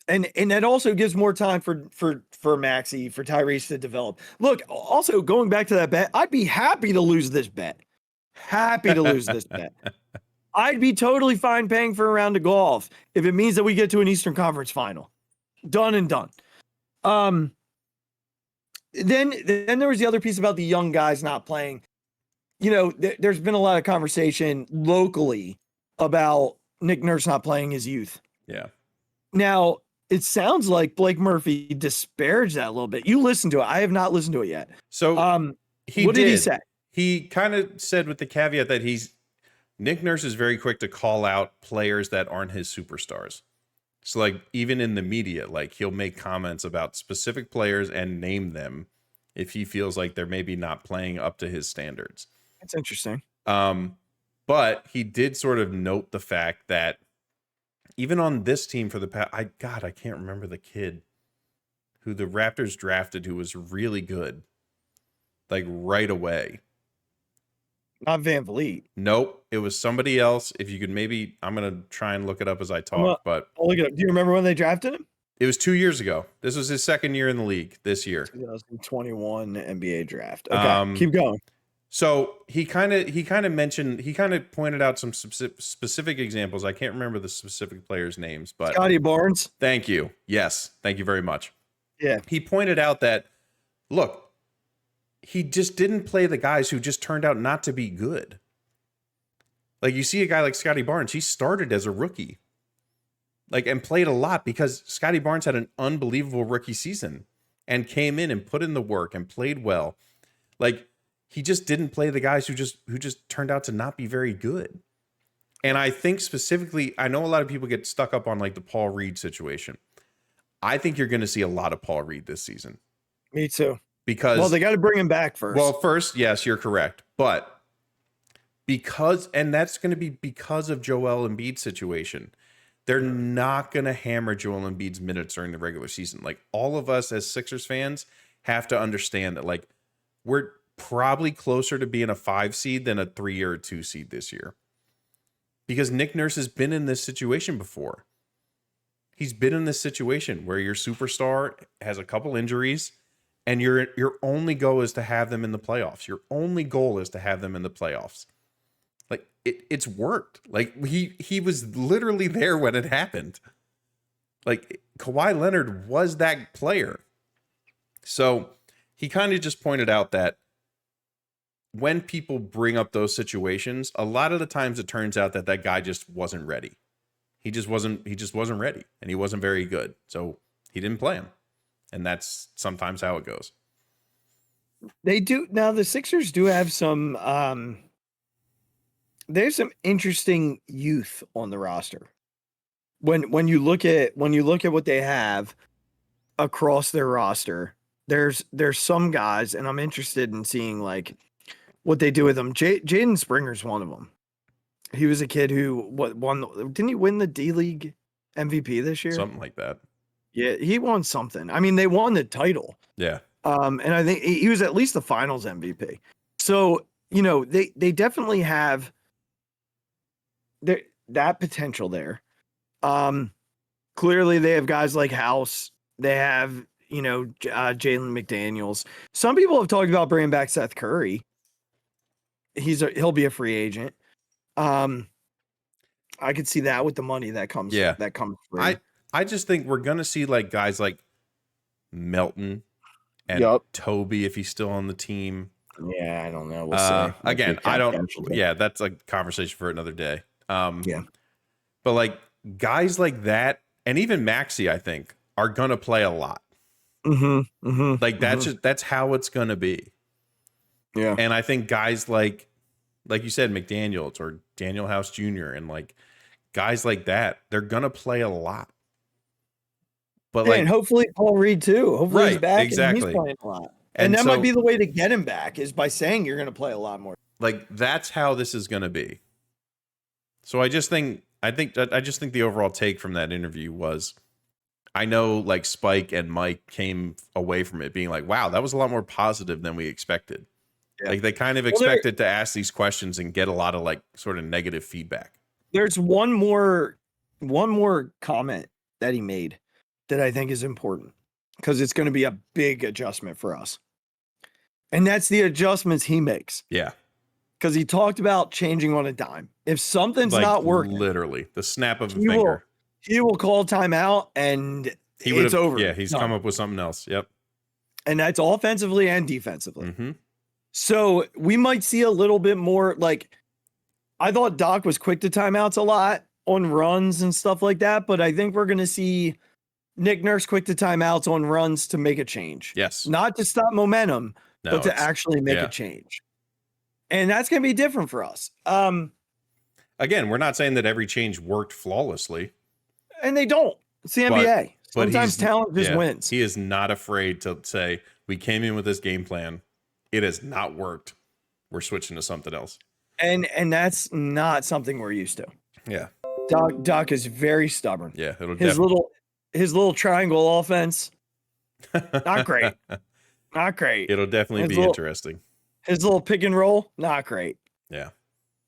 [SPEAKER 2] that also gives more time for Maxey, for Tyrese to develop. Look, also going back to that bet, I'd be happy to lose this bet. I'd be totally fine paying for a round of golf if it means that we get to an Eastern Conference final. Done and done. Then there was the other piece about the young guys not playing. There's been a lot of conversation locally about Nick Nurse not playing his youth.
[SPEAKER 3] Yeah.
[SPEAKER 2] Now, it sounds like Blake Murphy disparaged that a little bit. You listened to it. I have not listened to it yet.
[SPEAKER 3] So
[SPEAKER 2] what did he say?
[SPEAKER 3] He kind of said with the caveat that Nick Nurse is very quick to call out players that aren't his superstars. So like even in the media, like he'll make comments about specific players and name them if he feels like they're maybe not playing up to his standards.
[SPEAKER 2] That's interesting.
[SPEAKER 3] But he did sort of note the fact that even on this team for the past, I can't remember the kid who the Raptors drafted who was really good, like right away.
[SPEAKER 2] Not Van Vliet.
[SPEAKER 3] Nope, it was somebody else. If you could maybe, I'm gonna try and look it up as I talk. But
[SPEAKER 2] I'll look it up. Do you remember when they drafted him?
[SPEAKER 3] It was 2 years ago. This was his second year in the league this year.
[SPEAKER 2] 2021 NBA draft. Okay, keep going.
[SPEAKER 3] So he kind of pointed out some specific examples. I can't remember the specific players' names, but
[SPEAKER 2] Scotty Barnes.
[SPEAKER 3] Thank you. Yes, thank you very much.
[SPEAKER 2] Yeah.
[SPEAKER 3] He pointed out that, look, he just didn't play the guys who just turned out not to be good. Like you see a guy like Scotty Barnes, he started as a rookie, like and played a lot because Scotty Barnes had an unbelievable rookie season and came in and put in the work and played well. Like he just didn't play the guys who just turned out to not be very good. And I think specifically, I know a lot of people get stuck up on like the Paul Reed situation. I think you're going to see a lot of Paul Reed this season.
[SPEAKER 2] Me too.
[SPEAKER 3] Because
[SPEAKER 2] they got to bring him back first.
[SPEAKER 3] Well, first, yes, you're correct. But and that's going to be because of Joel Embiid's situation. They're not going to hammer Joel Embiid's minutes during the regular season. Like all of us as Sixers fans have to understand that like we're probably closer to being a 5 seed than a 3 or a 2 seed this year. Because Nick Nurse has been in this situation before. He's been in this situation where your superstar has a couple injuries and your only goal is to have them in the playoffs. Your only goal is to have them in the playoffs. Like it's worked. Like he was literally there when it happened. Like Kawhi Leonard was that player. So he kind of just pointed out that when people bring up those situations, a lot of the times it turns out that guy just wasn't ready. He just wasn't ready and he wasn't very good. So he didn't play him. And that's sometimes how it goes.
[SPEAKER 2] They do. Now the Sixers do have some, there's some interesting youth on the roster. When you look at what they have across their roster, there's some guys, and I'm interested in seeing like what they do with them. Jaden Springer's one of them. He was a kid who didn't he win the D-League MVP this year?
[SPEAKER 3] Something like that.
[SPEAKER 2] Yeah, he won something. I mean, they won the title.
[SPEAKER 3] Yeah.
[SPEAKER 2] And I think he was at least the finals MVP. So, they definitely have that potential there. Clearly they have guys like House. They have, Jalen McDaniels. Some people have talked about bringing back Seth Curry. He'll be a free agent. I could see that with the money that comes.
[SPEAKER 3] Yeah.
[SPEAKER 2] That comes free.
[SPEAKER 3] I just think we're gonna see like guys like Melton and Toby if he's still on the team.
[SPEAKER 2] Yeah, I don't know. We'll see.
[SPEAKER 3] Again, I don't. Yeah, that's a conversation for another day.
[SPEAKER 2] Yeah,
[SPEAKER 3] but like guys like that, and even Maxey, I think, are gonna play a lot. Like that's how it's gonna be.
[SPEAKER 2] Yeah,
[SPEAKER 3] and I think guys like you said, McDaniels or Daniel House Jr. and like guys like that, they're gonna play a lot. But
[SPEAKER 2] and hopefully Paul Reed too. Hopefully he's back and he's playing a lot. And that might be the way to get him back is by saying you're going to play a lot more.
[SPEAKER 3] Like that's how this is going to be. So I just think the overall take from that interview was, I know like Spike and Mike came away from it being like, wow, that was a lot more positive than we expected. Yeah. Like they kind of expected to ask these questions and get a lot of like sort of negative feedback.
[SPEAKER 2] There's one more comment that he made that I think is important because it's going to be a big adjustment for us. And that's the adjustments he makes.
[SPEAKER 3] Yeah.
[SPEAKER 2] Because he talked about changing on a dime. If something's like, not working,
[SPEAKER 3] literally the snap of a finger,
[SPEAKER 2] he will call timeout and it's over.
[SPEAKER 3] Yeah, he's come up with something else. Yep.
[SPEAKER 2] And that's offensively and defensively. So we might see a little bit more. Like I thought Doc was quick to timeouts a lot on runs and stuff like that, but I think we're going to see Nick Nurse quick to timeouts on runs to make a change.
[SPEAKER 3] Yes.
[SPEAKER 2] Not to stop momentum, but to actually make a change. And that's going to be different for us.
[SPEAKER 3] again, we're not saying that every change worked flawlessly.
[SPEAKER 2] And they don't. It's the NBA.
[SPEAKER 3] But
[SPEAKER 2] Sometimes talent just wins.
[SPEAKER 3] He is not afraid to say, we came in with this game plan. It has not worked. We're switching to something else.
[SPEAKER 2] And that's not something we're used to.
[SPEAKER 3] Yeah.
[SPEAKER 2] Doc is very stubborn.
[SPEAKER 3] Yeah.
[SPEAKER 2] His little triangle offense, not great. Not great.
[SPEAKER 3] It'll definitely be interesting.
[SPEAKER 2] His little pick and roll, not great.
[SPEAKER 3] Yeah.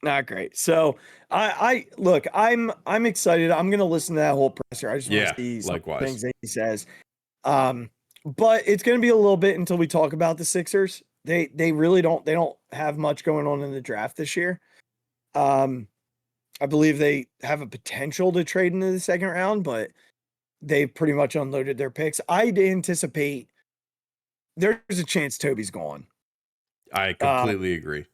[SPEAKER 2] Not great. So I look, I'm excited. I'm gonna listen to that whole presser. I just want to see some things that he says. But it's gonna be a little bit until we talk about the Sixers. They really don't have much going on in the draft this year. I believe they have a potential to trade into the second round, but they pretty much unloaded their picks. I'd anticipate there's a chance Toby's gone.
[SPEAKER 3] I completely agree.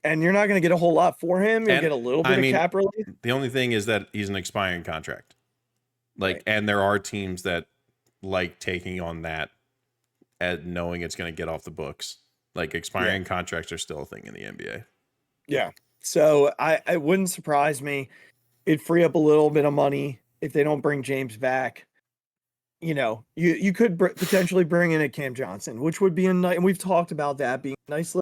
[SPEAKER 2] And you're not going to get a whole lot for him. You'll get a little bit of cap relief.
[SPEAKER 3] The only thing is that he's an expiring contract. And there are teams that like taking on that and knowing it's going to get off the books. Like expiring contracts are still a thing in the NBA. Yeah.
[SPEAKER 2] So it wouldn't surprise me. It'd free up a little bit of money if they don't bring James back. You know, you could potentially bring in a Cam Johnson, which would be a nice, and we've talked about that being a nice little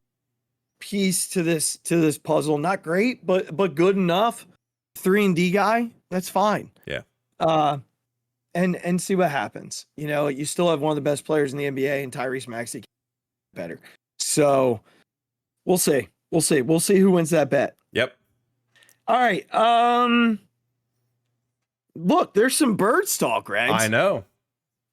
[SPEAKER 2] piece to this puzzle. Not great, but good enough. 3-and-D guy, that's fine.
[SPEAKER 3] Yeah.
[SPEAKER 2] And see what happens. You know, you still have one of the best players in the NBA, and Tyrese Maxey better. So we'll see. We'll see who wins that bet.
[SPEAKER 3] Yep.
[SPEAKER 2] All right. Look, there's some Birds talk, Regz.
[SPEAKER 3] I know.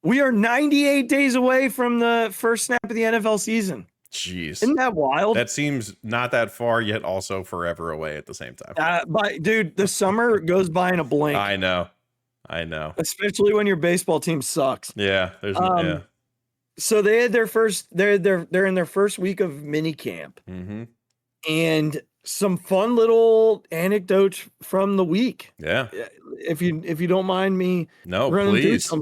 [SPEAKER 2] We are 98 days away from the first snap of the NFL season.
[SPEAKER 3] Jeez.
[SPEAKER 2] Isn't that wild?
[SPEAKER 3] That seems not that far, yet also forever away at the same time.
[SPEAKER 2] But dude, the summer goes by in a blink.
[SPEAKER 3] I know.
[SPEAKER 2] Especially when your baseball team sucks.
[SPEAKER 3] Yeah.
[SPEAKER 2] So they had their first, they're in their first week of mini camp.
[SPEAKER 3] Mm-hmm.
[SPEAKER 2] And some fun little anecdotes from the week.
[SPEAKER 3] Yeah.
[SPEAKER 2] If you don't mind me.
[SPEAKER 3] No, please.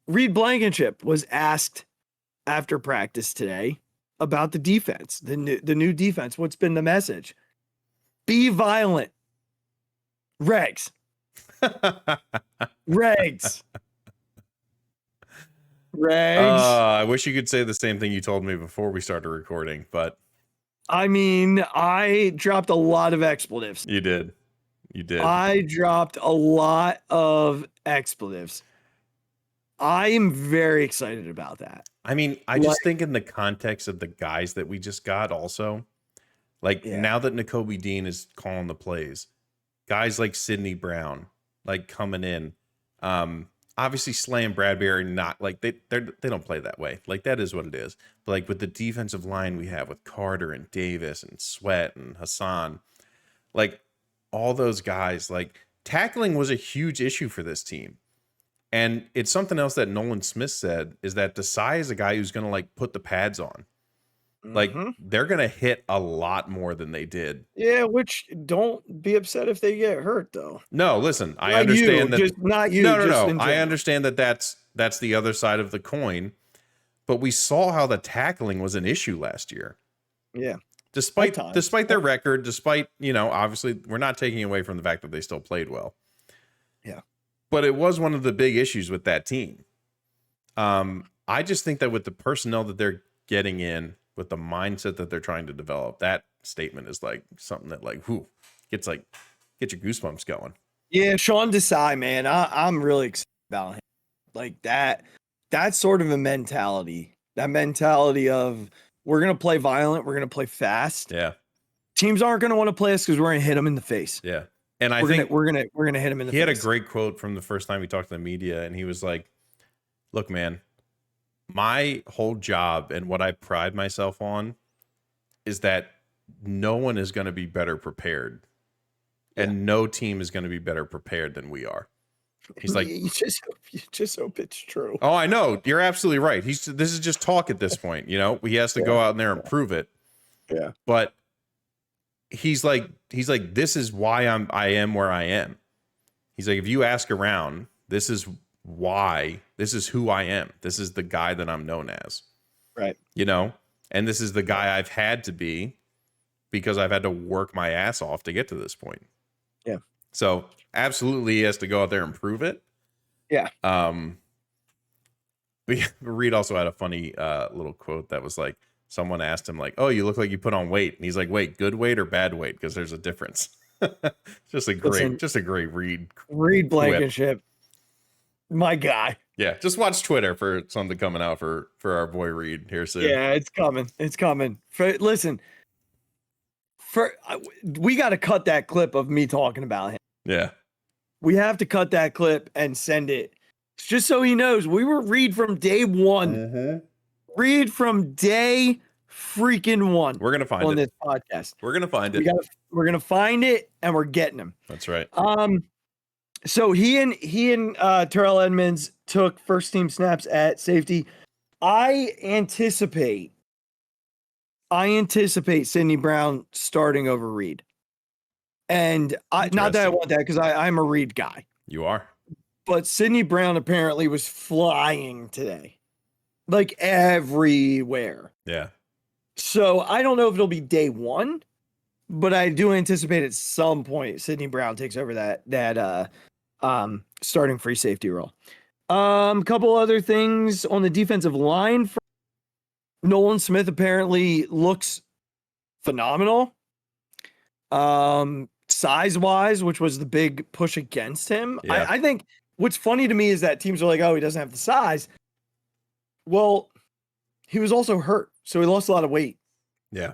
[SPEAKER 2] Reed Blankenship was asked after practice today about the defense, the new defense. What's been the message? Be violent. Regz. Regz.
[SPEAKER 3] I wish you could say the same thing you told me before we started recording, but
[SPEAKER 2] I mean, I dropped a lot of expletives.
[SPEAKER 3] You did.
[SPEAKER 2] I dropped a lot of expletives. I am very excited about that.
[SPEAKER 3] I mean, I just think in the context of the guys that we just got also, now that Nakobe Dean is calling the plays, guys like Sidney Brown, coming in, obviously Slay and Bradbury are not they don't play that way. That is what it is. But with the defensive line we have with Carter and Davis and Sweat and Hassan, all those guys, tackling was a huge issue for this team. And it's something else that Nolan Smith said is that Desai is a guy who's going to put the pads on. They're going to hit a lot more than they did.
[SPEAKER 2] Yeah, which don't be upset if they get hurt though.
[SPEAKER 3] No, listen, I understand that.
[SPEAKER 2] Not you.
[SPEAKER 3] No. I understand that that's the other side of the coin. But we saw how the tackling was an issue last year.
[SPEAKER 2] Yeah.
[SPEAKER 3] Despite their record, despite, obviously we're not taking away from the fact that they still played well.
[SPEAKER 2] Yeah.
[SPEAKER 3] But it was one of the big issues with that team. I just think that with the personnel that they're getting in, with the mindset that they're trying to develop, that statement is something that get your goosebumps going.
[SPEAKER 2] Yeah, Sean Desai, man, I'm really excited about him. That sort of a mentality. That mentality of we're gonna play violent, we're gonna play fast.
[SPEAKER 3] Yeah.
[SPEAKER 2] Teams aren't gonna want to play us because we're gonna hit them in the face.
[SPEAKER 3] Yeah. And I think
[SPEAKER 2] we're gonna hit him in the face.
[SPEAKER 3] He had a great quote from the first time he talked to the media, and he was like, "Look, man, my whole job and what I pride myself on is that no one is going to be better prepared, and no team is going to be better prepared than we are." He's like,
[SPEAKER 2] you just hope it's true.
[SPEAKER 3] Oh, I know. You're absolutely right. This is just talk at this point. He has to go out in there and prove it.
[SPEAKER 2] Yeah.
[SPEAKER 3] But he's like, this is why I am where I am. He's like, if you ask around, this is why, this is who I am. This is the guy that I'm known as.
[SPEAKER 2] Right.
[SPEAKER 3] And this is the guy I've had to be because I've had to work my ass off to get to this point.
[SPEAKER 2] Yeah.
[SPEAKER 3] So absolutely he has to go out there and prove it.
[SPEAKER 2] Yeah.
[SPEAKER 3] But Reed also had a funny little quote that was like, someone asked him like, "Oh, you look like you put on weight," and he's like, "Wait, good weight or bad weight? Because there's a difference." just a great Reed
[SPEAKER 2] Blankenship, my guy.
[SPEAKER 3] Yeah, just watch Twitter for something coming out for our boy Reed here soon.
[SPEAKER 2] Yeah, it's coming. We got to cut that clip of me talking about him.
[SPEAKER 3] Yeah,
[SPEAKER 2] we have to cut that clip and send it. Just so he knows, we were Reed from day one.
[SPEAKER 3] Mm-hmm.
[SPEAKER 2] Reed from day freaking one.
[SPEAKER 3] We're gonna find
[SPEAKER 2] on
[SPEAKER 3] it
[SPEAKER 2] this podcast.
[SPEAKER 3] We're gonna find it.
[SPEAKER 2] We're gonna find it, and we're getting him.
[SPEAKER 3] That's right.
[SPEAKER 2] So he and Terrell Edmonds took first team snaps at safety. I anticipate Sidney Brown starting over Reed, and not that I want that because I'm a Reed guy.
[SPEAKER 3] You are.
[SPEAKER 2] But Sidney Brown apparently was flying today, like everywhere.
[SPEAKER 3] Yeah.
[SPEAKER 2] So I don't know if it'll be day one, but I do anticipate at some point Sidney Brown takes over that starting free safety role. A couple other things on the defensive line. Nolan Smith apparently looks phenomenal. Size-wise, which was the big push against him. Yeah. I think what's funny to me is that teams are like, oh, he doesn't have the size. Well, he was also hurt, so he lost a lot of weight.
[SPEAKER 3] Yeah.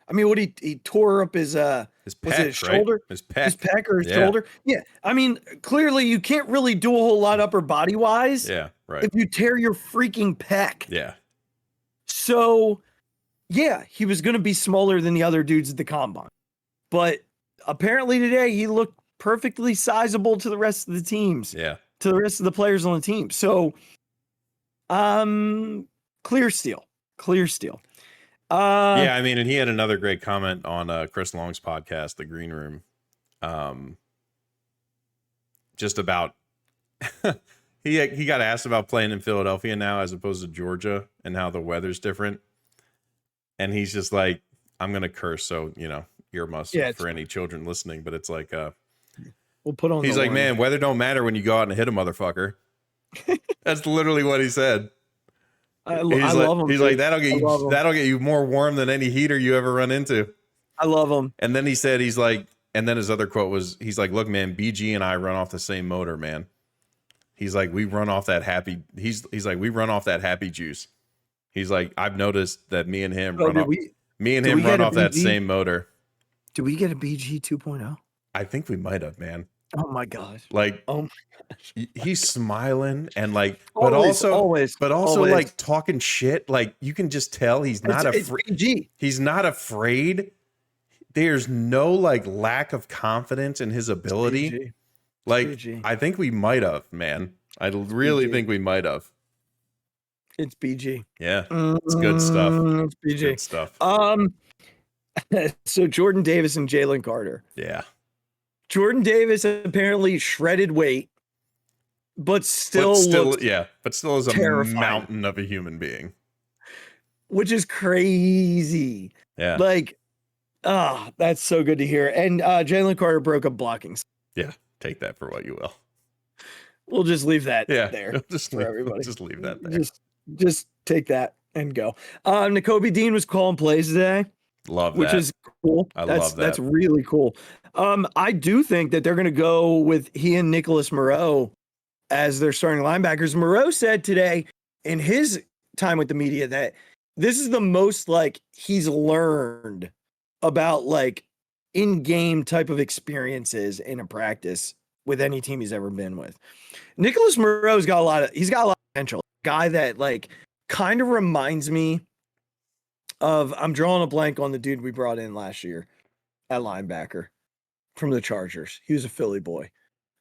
[SPEAKER 2] I mean, he tore up his pec, was it his shoulder?
[SPEAKER 3] His pec.
[SPEAKER 2] His pec or his shoulder? Yeah. I mean, clearly you can't really do a whole lot upper body-wise.
[SPEAKER 3] Yeah, right.
[SPEAKER 2] If you tear your freaking pec.
[SPEAKER 3] Yeah.
[SPEAKER 2] So, yeah, he was going to be smaller than the other dudes at the combine. But apparently today he looked perfectly sizable to the rest of the teams.
[SPEAKER 3] Yeah.
[SPEAKER 2] To the rest of the players on the team. So, clear steal.
[SPEAKER 3] Yeah, I mean, and he had another great comment on Chris Long's podcast, The Green Room. Just about he got asked about playing in Philadelphia now as opposed to Georgia and how the weather's different. And he's just like, I'm gonna curse, so earmuffs for any children listening, but it's like
[SPEAKER 2] we'll put on.
[SPEAKER 3] He's like, man, weather don't matter when you go out and hit a motherfucker. That's literally what he said.
[SPEAKER 2] I love him.
[SPEAKER 3] He's like, that'll get you more warm than any heater you ever run into.
[SPEAKER 2] I love him.
[SPEAKER 3] And then he said, he's like, and then his other quote was, he's like, look, man, BG and I run off the same motor, man. He's like, we run off that happy. He's like, we run off that happy juice. He's like, I've noticed that me and him run off that same motor.
[SPEAKER 2] Do we get a BG 2.0?
[SPEAKER 3] I think we might have, man.
[SPEAKER 2] Oh my gosh.
[SPEAKER 3] Like,
[SPEAKER 2] oh my gosh.
[SPEAKER 3] He's smiling and like,
[SPEAKER 2] always,
[SPEAKER 3] but also like talking shit. Like you can just tell he's not afraid. He's not afraid. There's no like lack of confidence in his ability. Like, I think we might have, man. I really think we might have.
[SPEAKER 2] It's BG.
[SPEAKER 3] Yeah, it's good stuff.
[SPEAKER 2] It's BG.
[SPEAKER 3] Good stuff.
[SPEAKER 2] So Jordan Davis and Jalen Carter.
[SPEAKER 3] Yeah.
[SPEAKER 2] Jordan Davis apparently shredded weight, but still is
[SPEAKER 3] terrifying. A mountain of a human being.
[SPEAKER 2] Which is crazy.
[SPEAKER 3] Yeah.
[SPEAKER 2] Like, that's so good to hear. And Jalen Carter broke up blocking.
[SPEAKER 3] Yeah. Take that for what you will.
[SPEAKER 2] We'll just leave that there for everybody.
[SPEAKER 3] Just leave that there.
[SPEAKER 2] Just take that and go. Nakobe Dean was calling plays today.
[SPEAKER 3] Love that.
[SPEAKER 2] Which is cool.
[SPEAKER 3] Love that.
[SPEAKER 2] That's really cool. I do think that they're going to go with he and Nicholas Moreau as their starting linebackers. Moreau said today in his time with the media that this is the most like he's learned about like in-game type of experiences in a practice with any team he's ever been with. Nicholas Moreau's got a lot of potential. Guy that like kind of reminds me of, I'm drawing a blank on the dude we brought in last year at linebacker from the Chargers. He was a Philly boy.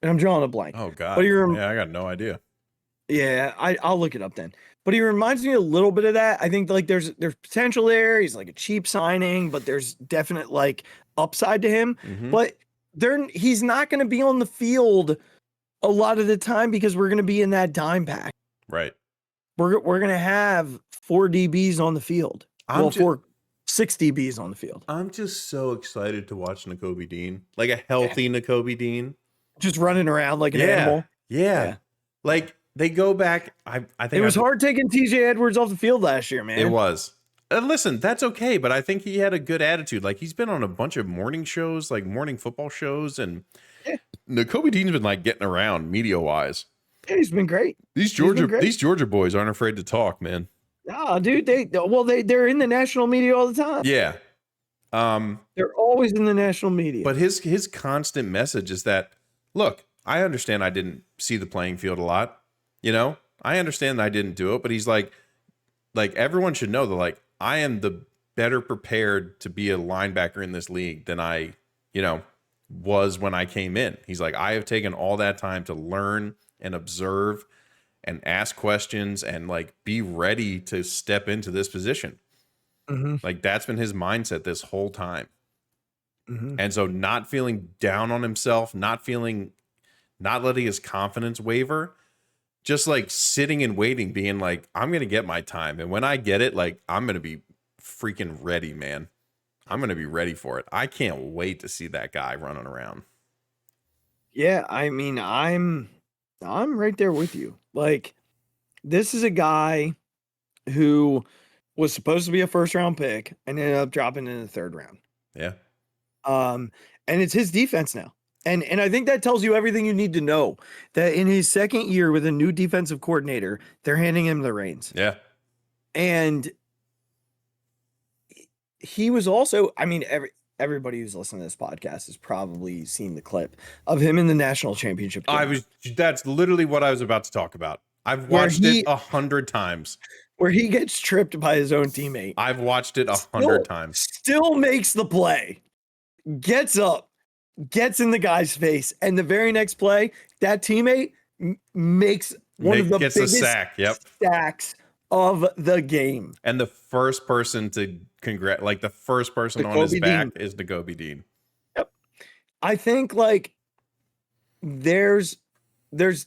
[SPEAKER 2] And I'm drawing a blank.
[SPEAKER 3] Oh God.
[SPEAKER 2] But
[SPEAKER 3] I got no idea.
[SPEAKER 2] Yeah, I'll look it up then. But he reminds me a little bit of that. I think like there's potential there. He's like a cheap signing, but there's definite like upside to him.
[SPEAKER 3] Mm-hmm.
[SPEAKER 2] But he's not going to be on the field a lot of the time because we're going to be in that dime pack.
[SPEAKER 3] Right.
[SPEAKER 2] We're going to have 4 DBs on the field. 4 6 DBs on the field.
[SPEAKER 3] I'm just so excited to watch Nakobe Dean, like a healthy Nakobe Dean.
[SPEAKER 2] Just running around like an animal.
[SPEAKER 3] Yeah. Like they go back. I think
[SPEAKER 2] it was hard taking TJ Edwards off the field last year, man.
[SPEAKER 3] It was. Listen, that's okay, but I think he had a good attitude. Like he's been on a bunch of morning shows, like morning football shows, and Nakobe Dean's been like getting around media wise.
[SPEAKER 2] Yeah, he's been great.
[SPEAKER 3] These Georgia boys aren't afraid to talk, man.
[SPEAKER 2] Nah, dude, they're in the national media all the time.
[SPEAKER 3] Yeah.
[SPEAKER 2] They're always in the national media.
[SPEAKER 3] But his constant message is that, look, I understand I didn't see the playing field a lot. You know, I understand that I didn't do it, but he's like everyone should know that like I am the better prepared to be a linebacker in this league than I, was when I came in. He's like, I have taken all that time to learn and observe and ask questions and like be ready to step into this position.
[SPEAKER 2] Mm-hmm.
[SPEAKER 3] Like that's been his mindset this whole time.
[SPEAKER 2] Mm-hmm.
[SPEAKER 3] And so not feeling down on himself, not letting his confidence waver, just like sitting and waiting, being like, I'm going to get my time. And when I get it, like, I'm going to be freaking ready, man. I'm going to be ready for it. I can't wait to see that guy running around.
[SPEAKER 2] Yeah. I mean, I'm right there with you. Like, this is a guy who was supposed to be a first round pick and ended up dropping in the 3rd round.
[SPEAKER 3] Yeah.
[SPEAKER 2] And it's his defense now. And I think that tells you everything you need to know, that in his 2nd year with a new defensive coordinator, they're handing him the reins.
[SPEAKER 3] Yeah.
[SPEAKER 2] And he was also, I mean, everybody who's listening to this podcast has probably seen the clip of him in the national championship game.
[SPEAKER 3] That's literally what I was about to talk about. I've watched it 100 times.
[SPEAKER 2] Where he gets tripped by his own teammate.
[SPEAKER 3] I've watched it 100 times.
[SPEAKER 2] Still makes the play. Gets up. Gets in the guy's face. And the very next play, that teammate makes one of the biggest
[SPEAKER 3] sack. Yep.
[SPEAKER 2] sacks of the game.
[SPEAKER 3] And the first person to the first person on his back is Nakobe Dean.
[SPEAKER 2] Yep. I think like there's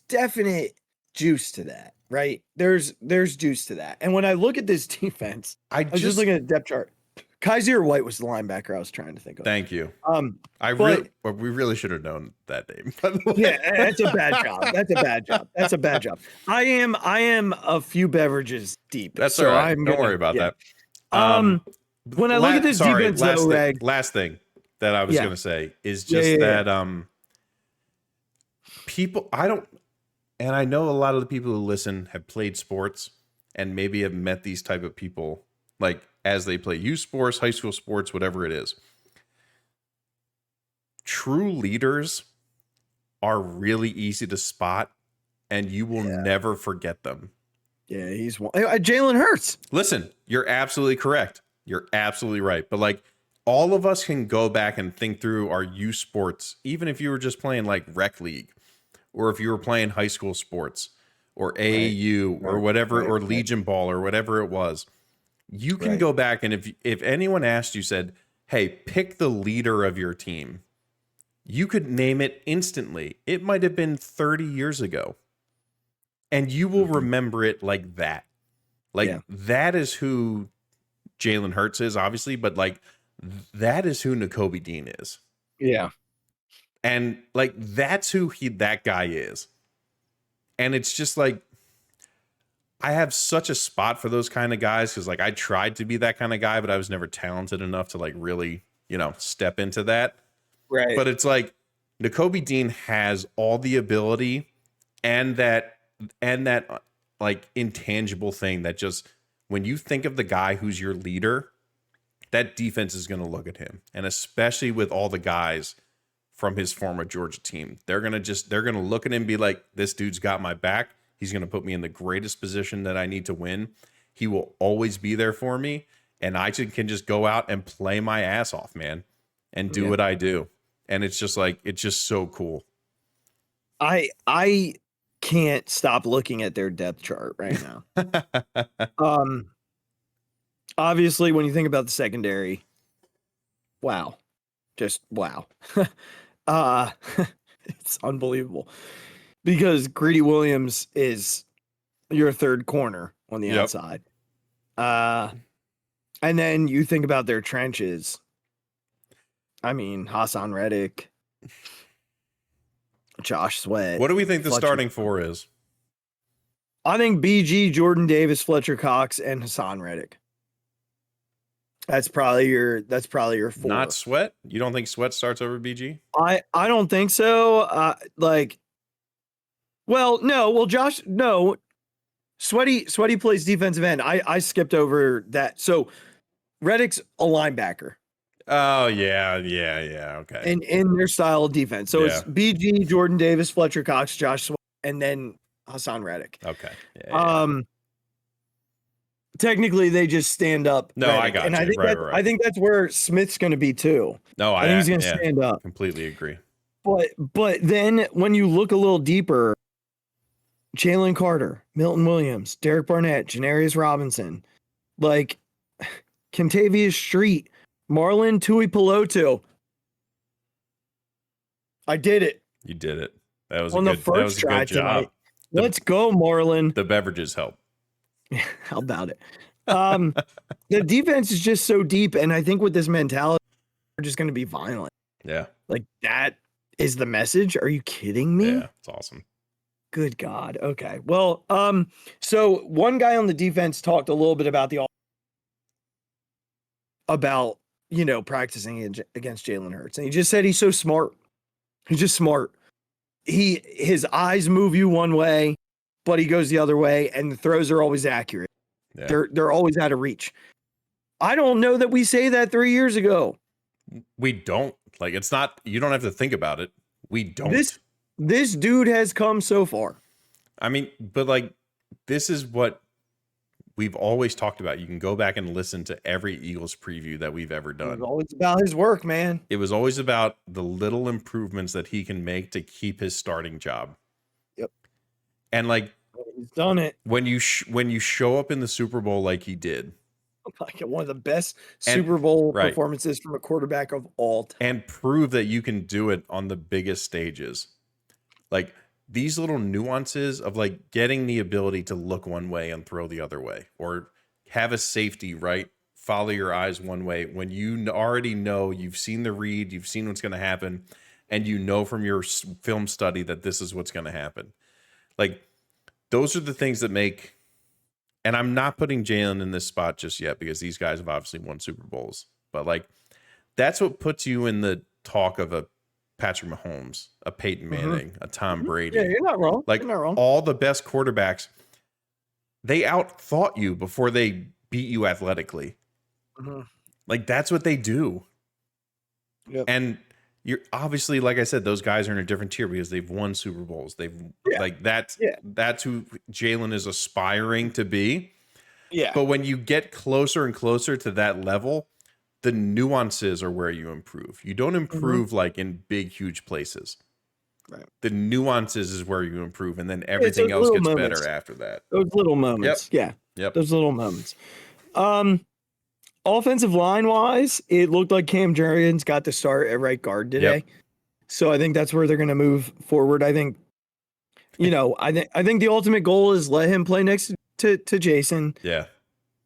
[SPEAKER 2] definite juice to that, right? There's juice to that. And when I look at this defense, I was just looking at the depth chart. Kaiser White was the linebacker I was trying to think of.
[SPEAKER 3] Thank you. We really should have known that name.
[SPEAKER 2] Yeah, that's a bad job. That's a bad job. I am a few beverages deep.
[SPEAKER 3] That's all right. Don't worry about that.
[SPEAKER 2] When I look at this defense,
[SPEAKER 3] last thing that I was going to say is just that people, and I know a lot of the people who listen have played sports and maybe have met these type of people, like as they play youth sports, high school sports, whatever it is. True leaders are really easy to spot, and you will never forget them.
[SPEAKER 2] Yeah, he's one. Jalen Hurts.
[SPEAKER 3] Listen, you're absolutely correct. You're absolutely right. But like all of us can go back and think through our youth sports, even if you were just playing like rec league, or if you were playing high school sports or AAU or whatever, or Legion Ball or whatever it was. You can go back, and if anyone asked you, said, hey, pick the leader of your team, you could name it instantly. It might have been 30 years ago. And you will remember it like that. Like that is who Jalen Hurts is, obviously, but like that is who Nakobe Dean is.
[SPEAKER 2] Yeah.
[SPEAKER 3] And like that's who that guy is. And it's just like I have such a spot for those kind of guys because like I tried to be that kind of guy, but I was never talented enough to like really, step into that.
[SPEAKER 2] Right.
[SPEAKER 3] But it's like Nakobe Dean has all the ability and that like intangible thing that just when you think of the guy who's your leader, that defense is going to look at him. And especially with all the guys from his former Georgia team, they're going to look at him and be like, this dude's got my back. He's going to put me in the greatest position that I need to win. He will always be there for me. And I can just go out and play my ass off, man, and do what I do. And it's just like, it's just so cool.
[SPEAKER 2] I can't stop looking at their depth chart right now. Obviously, when you think about the secondary, wow. Just wow. It's unbelievable. Because Greedy Williams is your third corner on the outside. And then you think about their trenches. I mean, Hassan Reddick, Josh Sweat.
[SPEAKER 3] What do we think the
[SPEAKER 2] Fletcher.
[SPEAKER 3] starting four is?
[SPEAKER 2] I think BG, Jordan Davis, Fletcher Cox, and Hassan Reddick. That's probably your four.
[SPEAKER 3] Not Sweat? You don't think Sweat starts over BG?
[SPEAKER 2] I don't think so. Sweaty plays defensive end. I skipped over that. So Reddick's a linebacker.
[SPEAKER 3] Oh yeah, okay.
[SPEAKER 2] In their style of defense. So it's BG, Jordan Davis, Fletcher Cox, Josh Sweat, and then Hassan Reddick.
[SPEAKER 3] Okay.
[SPEAKER 2] Technically they just stand up.
[SPEAKER 3] No,
[SPEAKER 2] Reddick.
[SPEAKER 3] I got
[SPEAKER 2] and
[SPEAKER 3] you.
[SPEAKER 2] I think
[SPEAKER 3] Right.
[SPEAKER 2] I think that's where Smith's going to be too.
[SPEAKER 3] No,
[SPEAKER 2] I think he's going to stand up.
[SPEAKER 3] Completely agree.
[SPEAKER 2] But then when you look a little deeper, Jalen Carter, Milton Williams, Derek Barnett, Janarius Robinson, like Kentavious Street, Marlon Tuipulotu. I did it.
[SPEAKER 3] You did it. That was
[SPEAKER 2] On
[SPEAKER 3] a
[SPEAKER 2] the
[SPEAKER 3] good,
[SPEAKER 2] first
[SPEAKER 3] that was a
[SPEAKER 2] try
[SPEAKER 3] good job.
[SPEAKER 2] tonight. Let's go, Marlon.
[SPEAKER 3] The beverages help.
[SPEAKER 2] How about it? The defense is just so deep, and I think with this mentality, we're just going to be violent.
[SPEAKER 3] Yeah.
[SPEAKER 2] Like that is the message. Are you kidding me?
[SPEAKER 3] Yeah, it's awesome.
[SPEAKER 2] Good God. Okay. Well, so one guy on the defense talked a little bit about practicing against Jalen Hurts, and he just said he's so smart. He's just smart. His eyes move you one way, but he goes the other way, and the throws are always accurate. Yeah. They're always out of reach. I don't know that we say that 3 years ago.
[SPEAKER 3] We don't. Like, it's not, you don't have to think about it. We don't.
[SPEAKER 2] This dude has come so far.
[SPEAKER 3] I mean, but like, this is what we've always talked about. You can go back and listen to every Eagles preview that we've ever done.
[SPEAKER 2] It was always about his work, man.
[SPEAKER 3] It was always about the little improvements that he can make to keep his starting job.
[SPEAKER 2] Yep.
[SPEAKER 3] And like,
[SPEAKER 2] he's done it.
[SPEAKER 3] When you show up in the Super Bowl like he did,
[SPEAKER 2] like one of the best Super Bowl performances from a quarterback of all time,
[SPEAKER 3] and prove that you can do it on the biggest stages. Like these little nuances of like getting the ability to look one way and throw the other way, or have a safety, right? Follow your eyes one way when you already know, you've seen the read, you've seen what's going to happen, and you know from your film study that this is what's going to happen. Like those are the things that make, and I'm not putting Jalen in this spot just yet because these guys have obviously won Super Bowls, but like that's what puts you in the talk of a Patrick Mahomes, a Peyton Manning, a Tom Brady.
[SPEAKER 2] Yeah, you're not wrong.
[SPEAKER 3] Like
[SPEAKER 2] you're not wrong.
[SPEAKER 3] All the best quarterbacks, they outthought you before they beat you athletically. Like that's what they do.
[SPEAKER 2] Yep.
[SPEAKER 3] And you're obviously, like I said, those guys are in a different tier because they've won Super Bowls. Like that's who Jalen is aspiring to be.
[SPEAKER 2] Yeah.
[SPEAKER 3] But when you get closer and closer to that level, the nuances are where you improve. You don't improve like in big, huge places.
[SPEAKER 2] Right.
[SPEAKER 3] The nuances is where you improve, and then everything else gets better after that.
[SPEAKER 2] Those little moments.
[SPEAKER 3] Yep.
[SPEAKER 2] Yeah. Those little moments. Offensive line wise, it looked like Cam Jurgens got the start at right guard today.
[SPEAKER 3] Yep.
[SPEAKER 2] So I think that's where they're going to move forward. I think, I think the ultimate goal is let him play next to Jason.
[SPEAKER 3] Yeah.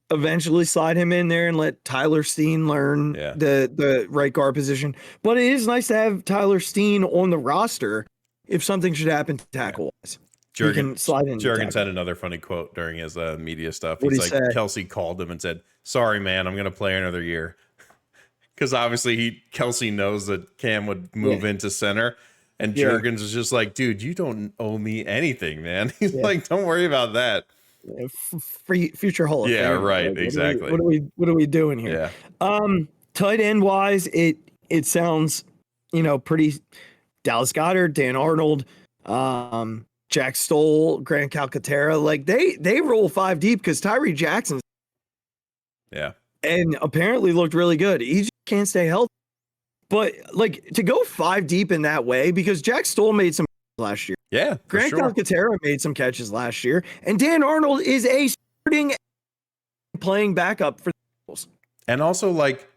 [SPEAKER 2] Eventually slide him in there and let Tyler Steen learn the right guard position. But it is nice to have Tyler Steen on the roster if something should happen to tackle wise.
[SPEAKER 3] Jurgens had another funny quote during his media stuff. He's like, Kelsey called him and said, "Sorry, man, I'm going to play another year." Because obviously Kelsey knows that Cam would move into center. And Jurgens was just like, "Dude, you don't owe me anything, man." He's like, "Don't worry about that."
[SPEAKER 2] Future Hall of Fame.
[SPEAKER 3] Yeah, right. Like, exactly.
[SPEAKER 2] What are we doing here?
[SPEAKER 3] Yeah.
[SPEAKER 2] Tight end wise, it sounds, pretty Dallas Goedert, Dan Arnold, Jack Stoll, Grant Calcaterra. Like they roll five deep because Tyree Jackson.
[SPEAKER 3] Yeah.
[SPEAKER 2] And apparently looked really good. He just can't stay healthy. But like to go five deep in that way, because Jack Stoll made some last year.
[SPEAKER 3] Yeah.
[SPEAKER 2] Grant Calcaterra made some catches last year. And Dan Arnold is a starting playing backup for the Eagles.
[SPEAKER 3] And also, like,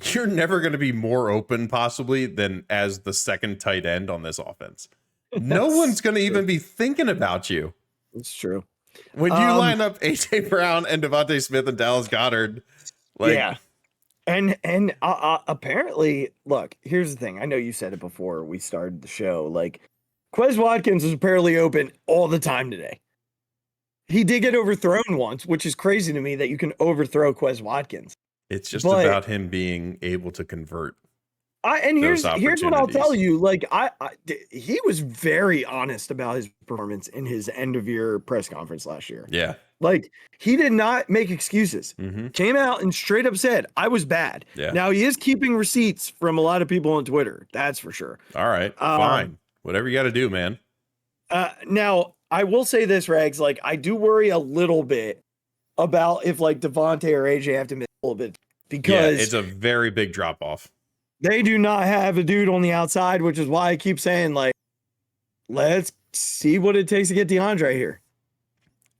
[SPEAKER 3] you're never going to be more open possibly than as the second tight end on this offense. No one's going to even be thinking about you.
[SPEAKER 2] It's true.
[SPEAKER 3] When you line up AJ Brown and Devontae Smith and Dallas Goedert, like,
[SPEAKER 2] yeah. And apparently, look, here's the thing. I know you said it before we started the show. Like, Quez Watkins is apparently open all the time today. He did get overthrown once, which is crazy to me that you can overthrow Quez Watkins.
[SPEAKER 3] it's just about him being able to convert.
[SPEAKER 2] Here's what I'll tell you. Like, he was very honest about his performance in his end of year press conference last year.
[SPEAKER 3] Yeah.
[SPEAKER 2] Like, he did not make excuses.
[SPEAKER 3] Mm-hmm.
[SPEAKER 2] Came out and straight up said, I was bad.
[SPEAKER 3] Yeah.
[SPEAKER 2] Now, he is keeping receipts from a lot of people on Twitter. That's for sure.
[SPEAKER 3] All right. Fine. Whatever you got to do, man.
[SPEAKER 2] Now, I will say this, Regz. Like, I do worry a little bit about if, like, Devontae or AJ have to miss a little bit. Because
[SPEAKER 3] it's a very big drop off.
[SPEAKER 2] They do not have a dude on the outside, which is why I keep saying, like, let's see what it takes to get DeAndre here.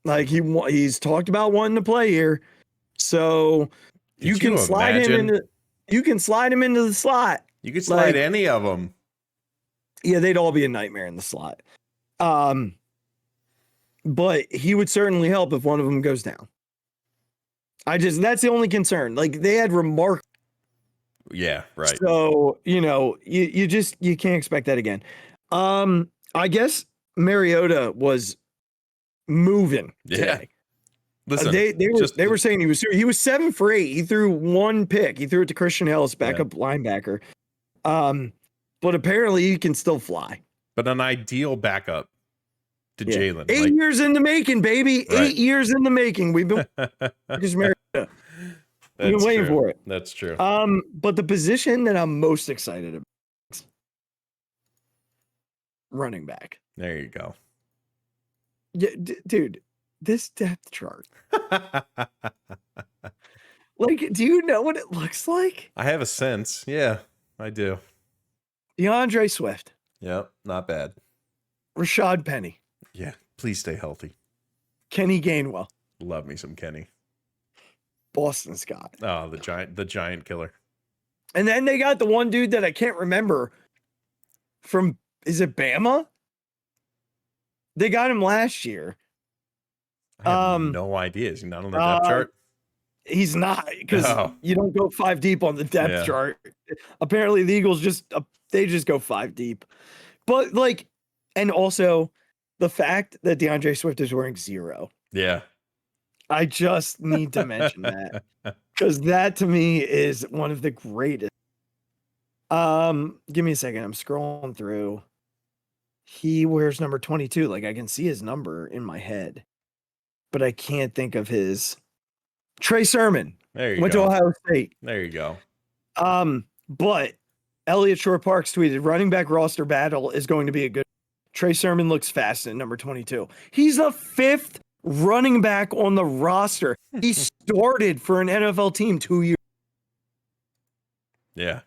[SPEAKER 2] Like, he's talked about wanting to play here, so you can slide him into the slot.
[SPEAKER 3] You could slide any of them.
[SPEAKER 2] Yeah, they'd all be a nightmare in the slot. But he would certainly help if one of them goes down. That's the only concern. Like, they had remarkable.
[SPEAKER 3] Yeah, right.
[SPEAKER 2] So, you can't expect that again. I guess Mariota was moving today.
[SPEAKER 3] Listen,
[SPEAKER 2] they were saying he was 7 for 8. He threw one pick. He threw it to Christian Ellis, backup linebacker. But apparently he can still fly.
[SPEAKER 3] But an ideal backup to Jalen.
[SPEAKER 2] 8 years in the making, baby. Right. 8 years in the making. We've been just Mariota. We've been waiting for it.
[SPEAKER 3] That's true.
[SPEAKER 2] But the position that I'm most excited about is running back.
[SPEAKER 3] There you go.
[SPEAKER 2] Yeah, dude, this depth chart. Like, do you know what it looks like?
[SPEAKER 3] I have a sense. Yeah, I do.
[SPEAKER 2] DeAndre Swift.
[SPEAKER 3] Yep, not bad.
[SPEAKER 2] Rashad Penny.
[SPEAKER 3] Yeah, please stay healthy.
[SPEAKER 2] Kenny Gainwell.
[SPEAKER 3] Love me some Kenny.
[SPEAKER 2] Boston Scott.
[SPEAKER 3] Oh, the giant killer.
[SPEAKER 2] And then they got the one dude that I can't remember from, is it Bama? They got him last year.
[SPEAKER 3] I have no idea. Is he not on the depth chart?
[SPEAKER 2] He's not, because you don't go 5 deep on the depth chart. Apparently the Eagles just go 5 deep. But like, and also the fact that DeAndre Swift is wearing 0.
[SPEAKER 3] Yeah.
[SPEAKER 2] I just need to mention that because that to me is one of the greatest. Give me a second. I'm scrolling through. He wears number 22. Like, I can see his number in my head, but I can't think of his. Trey Sermon.
[SPEAKER 3] There you
[SPEAKER 2] went
[SPEAKER 3] go.
[SPEAKER 2] to Ohio State.
[SPEAKER 3] There you go.
[SPEAKER 2] But Elliot Shore Parks tweeted, running back roster battle is going to be a good. Trey Sermon looks fast at number 22. He's the 5th running back on the roster. He started for an NFL team 2 years.
[SPEAKER 3] Yeah.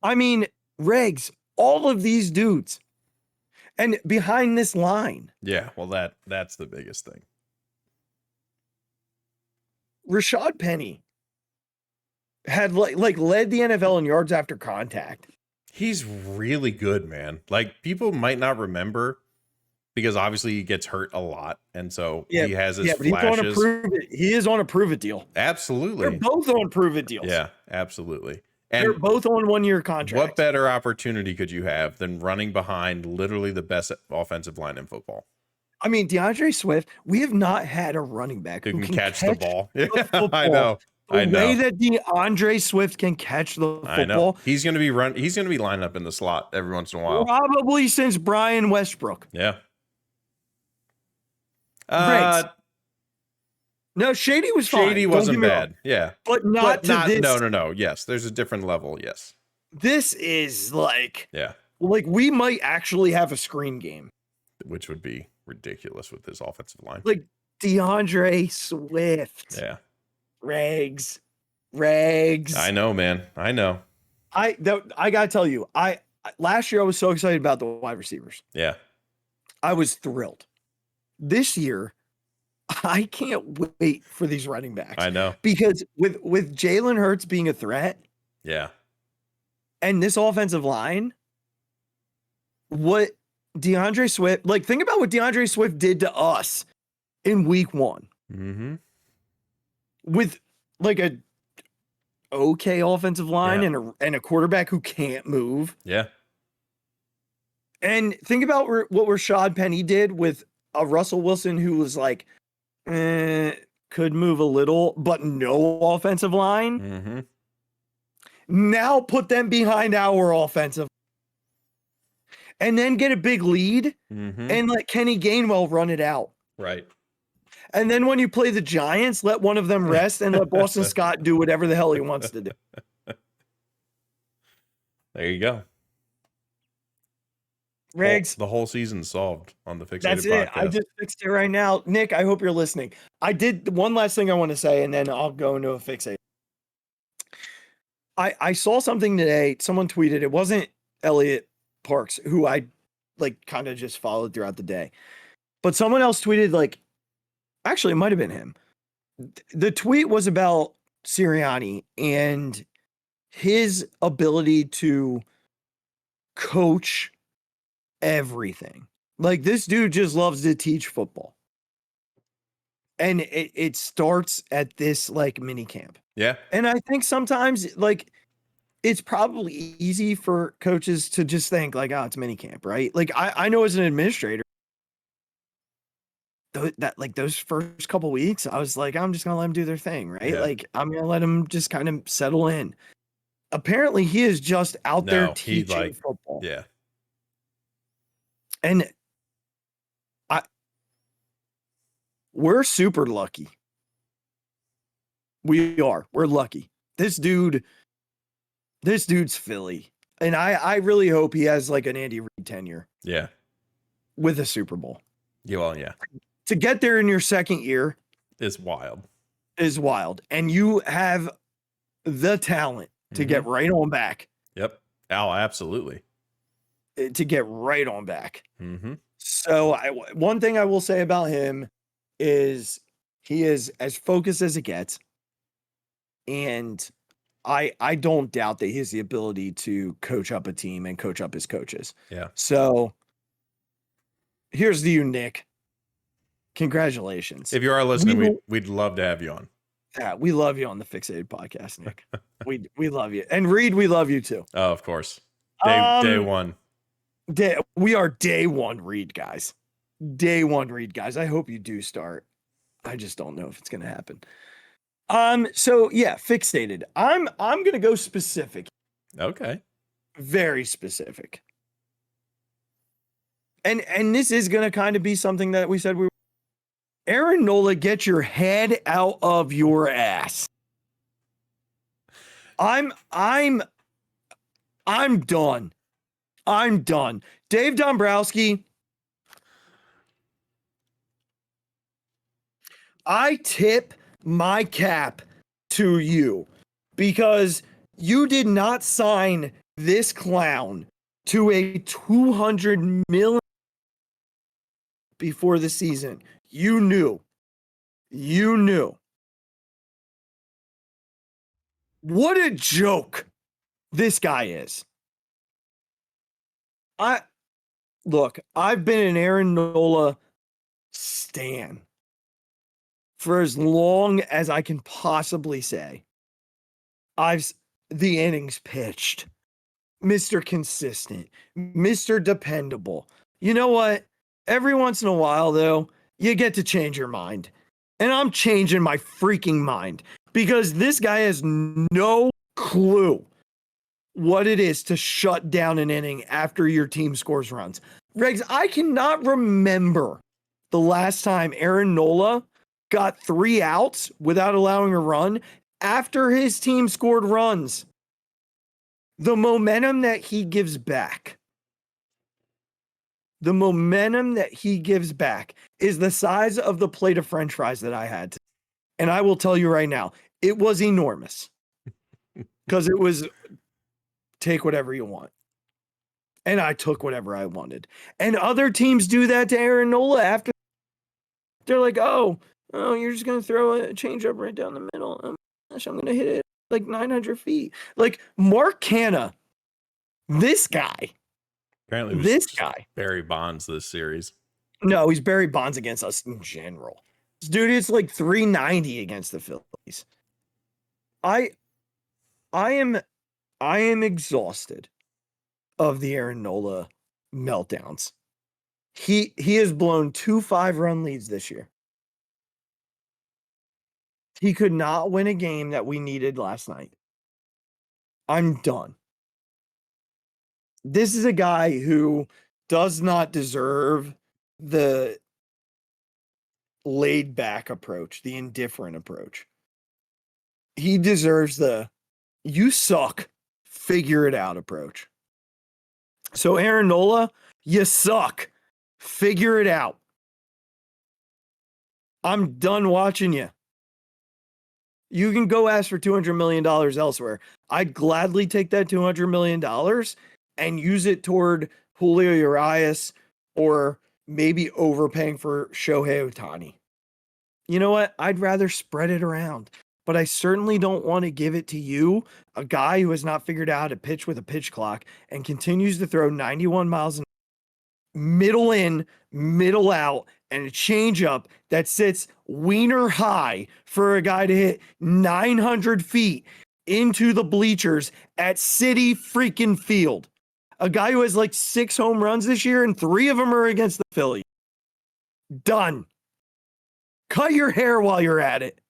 [SPEAKER 2] I mean, Regz, all of these dudes. And behind this line.
[SPEAKER 3] Yeah, well that's the biggest thing.
[SPEAKER 2] Rashad Penny had like led the NFL in yards after contact.
[SPEAKER 3] He's really good, man. Like, people might not remember because obviously he gets hurt a lot, and so he has his flashes.
[SPEAKER 2] He is on a prove it deal.
[SPEAKER 3] Absolutely.
[SPEAKER 2] They're both on prove it deals.
[SPEAKER 3] Yeah, absolutely. And
[SPEAKER 2] they're both on 1-year contracts.
[SPEAKER 3] What better opportunity could you have than running behind literally the best offensive line in football?
[SPEAKER 2] I mean, DeAndre Swift, we have not had a running back
[SPEAKER 3] who can catch the ball.
[SPEAKER 2] The football.
[SPEAKER 3] I know.
[SPEAKER 2] The way that DeAndre Swift can catch the football.
[SPEAKER 3] I know. He's going to be lining up in the slot every once in a while.
[SPEAKER 2] Probably since Brian Westbrook.
[SPEAKER 3] Yeah.
[SPEAKER 2] No, Shady was fine.
[SPEAKER 3] Shady wasn't bad. Yeah.
[SPEAKER 2] But not this.
[SPEAKER 3] No. Yes. There's a different level. Yes.
[SPEAKER 2] This is like,
[SPEAKER 3] yeah.
[SPEAKER 2] Like, we might actually have a screen game.
[SPEAKER 3] Which would be ridiculous with this offensive line.
[SPEAKER 2] Like, DeAndre Swift.
[SPEAKER 3] Yeah.
[SPEAKER 2] Regz.
[SPEAKER 3] I know, man. I know.
[SPEAKER 2] I gotta tell you, last year I was so excited about the wide receivers.
[SPEAKER 3] Yeah.
[SPEAKER 2] I was thrilled. This year, I can't wait for these running backs.
[SPEAKER 3] I know.
[SPEAKER 2] Because with Jalen Hurts being a threat,
[SPEAKER 3] yeah,
[SPEAKER 2] and this offensive line, what DeAndre Swift, like, think about what DeAndre Swift did to us in week 1
[SPEAKER 3] Mm-hmm.
[SPEAKER 2] with like a okay offensive line
[SPEAKER 3] Yeah.
[SPEAKER 2] and a quarterback who can't move.
[SPEAKER 3] Yeah.
[SPEAKER 2] And think about what Rashad Penny did with a Russell Wilson who was like, could move a little, but no offensive line.
[SPEAKER 3] Mm-hmm.
[SPEAKER 2] Now put them behind our offensive and then get a big lead
[SPEAKER 3] Mm-hmm.
[SPEAKER 2] and let Kenny Gainwell run it out.
[SPEAKER 3] Right.
[SPEAKER 2] And then when you play the Giants, let one of them rest and let Boston Scott do whatever the hell he wants to do.
[SPEAKER 3] There you go.
[SPEAKER 2] Regz,
[SPEAKER 3] The whole season's solved on the Phixated
[SPEAKER 2] that's
[SPEAKER 3] podcast.
[SPEAKER 2] it. I just fixed it right now. Nick, I hope you're listening. I did one last thing I want to say, and then I'll go into a fixate. I saw something today. Someone tweeted. It wasn't Elliot Parks, who I like kind of just followed throughout the day. But someone else tweeted, like, actually, it might have been him. The tweet was about Sirianni and his ability to coach everything. Like, this dude just loves to teach football. And it starts at this like mini camp.
[SPEAKER 3] Yeah.
[SPEAKER 2] And I think sometimes like it's probably easy for coaches to just think like, oh, it's mini camp, right? Like I know as an administrator, that like those first couple weeks, I was like, I'm just gonna let them do their thing, right?
[SPEAKER 3] Yeah.
[SPEAKER 2] Like I'm gonna let them just kind of settle in. Apparently, he is just out there teaching football.
[SPEAKER 3] Yeah.
[SPEAKER 2] And we're super lucky. We are. We're lucky. This dude's Philly. And I really hope he has like an Andy Reid tenure.
[SPEAKER 3] Yeah.
[SPEAKER 2] With a Super Bowl.
[SPEAKER 3] Yeah. Well, yeah.
[SPEAKER 2] To get there in your second year
[SPEAKER 3] It's wild.
[SPEAKER 2] is wild. And you have the talent to get right on back.
[SPEAKER 3] Yep. Oh, absolutely.
[SPEAKER 2] To get right on back.
[SPEAKER 3] Mm-hmm.
[SPEAKER 2] So one thing I will say about him is he is as focused as it gets. And I don't doubt that he has the ability to coach up a team and coach up his coaches.
[SPEAKER 3] Yeah.
[SPEAKER 2] So here's to you, Nick. Congratulations.
[SPEAKER 3] If you are listening, we'd love to have you on.
[SPEAKER 2] Yeah, we love you on the Phixated podcast, Nick. we love you. And Reed, we love you too.
[SPEAKER 3] Oh, of course. Day one.
[SPEAKER 2] We are day one Reed guys. Day one Reed guys. I hope you do start. I just don't know if it's gonna happen. So yeah, Phixated. I'm gonna go specific.
[SPEAKER 3] Okay.
[SPEAKER 2] Very specific. And this is gonna kind of be something that we said we were. Aaron Nola, get your head out of your ass. I'm done. I'm done. Dave Dombrowski, I tip my cap to you because you did not sign this clown to a $200 million before the season. You knew. What a joke this guy is. I've been an Aaron Nola stan for as long as I can possibly say. The innings pitched, Mr. Consistent, Mr. Dependable. You know what? Every once in a while, though, you get to change your mind. And I'm changing my freaking mind because this guy has no clue what it is to shut down an inning after your team scores runs. Regz, I cannot remember the last time Aaron Nola got 3 outs without allowing a run after his team scored runs. The momentum that he gives back. The momentum that he gives back is the size of the plate of French fries that I had. And I will tell you right now, it was enormous. Because it was take whatever you want. And I took whatever I wanted. And other teams do that to Aaron Nola after. They're like, oh, you're just going to throw a changeup right down the middle. Oh, gosh, I'm going to hit it like 900 feet. Like Mark Canha, this guy.
[SPEAKER 3] Apparently,
[SPEAKER 2] this guy.
[SPEAKER 3] Barry Bonds this series.
[SPEAKER 2] No, he's Barry Bonds against us in general. Dude, it's like 390 against the Phillies. I am exhausted of the Aaron Nola meltdowns. He has blown 2 5-run leads this year. He could not win a game that we needed last night. I'm done. This is a guy who does not deserve the laid back approach, the indifferent approach. He deserves the you suck, figure it out approach. So Aaron Nola, you suck, figure it out. I'm done watching you. You can go ask for $200 million elsewhere. I'd gladly take that $200 million and use it toward Julio Urias or maybe overpaying for Shohei Ohtani. You know what? I'd rather spread it around, but I certainly don't want to give it to you, a guy who has not figured out how to pitch with a pitch clock and continues to throw 91 miles an hour, middle in, middle out, and a changeup that sits wiener high for a guy to hit 900 feet into the bleachers at Citi freaking Field. A guy who has like 6 home runs this year and 3 of them are against the Phillies. Done. Cut your hair while you're at it.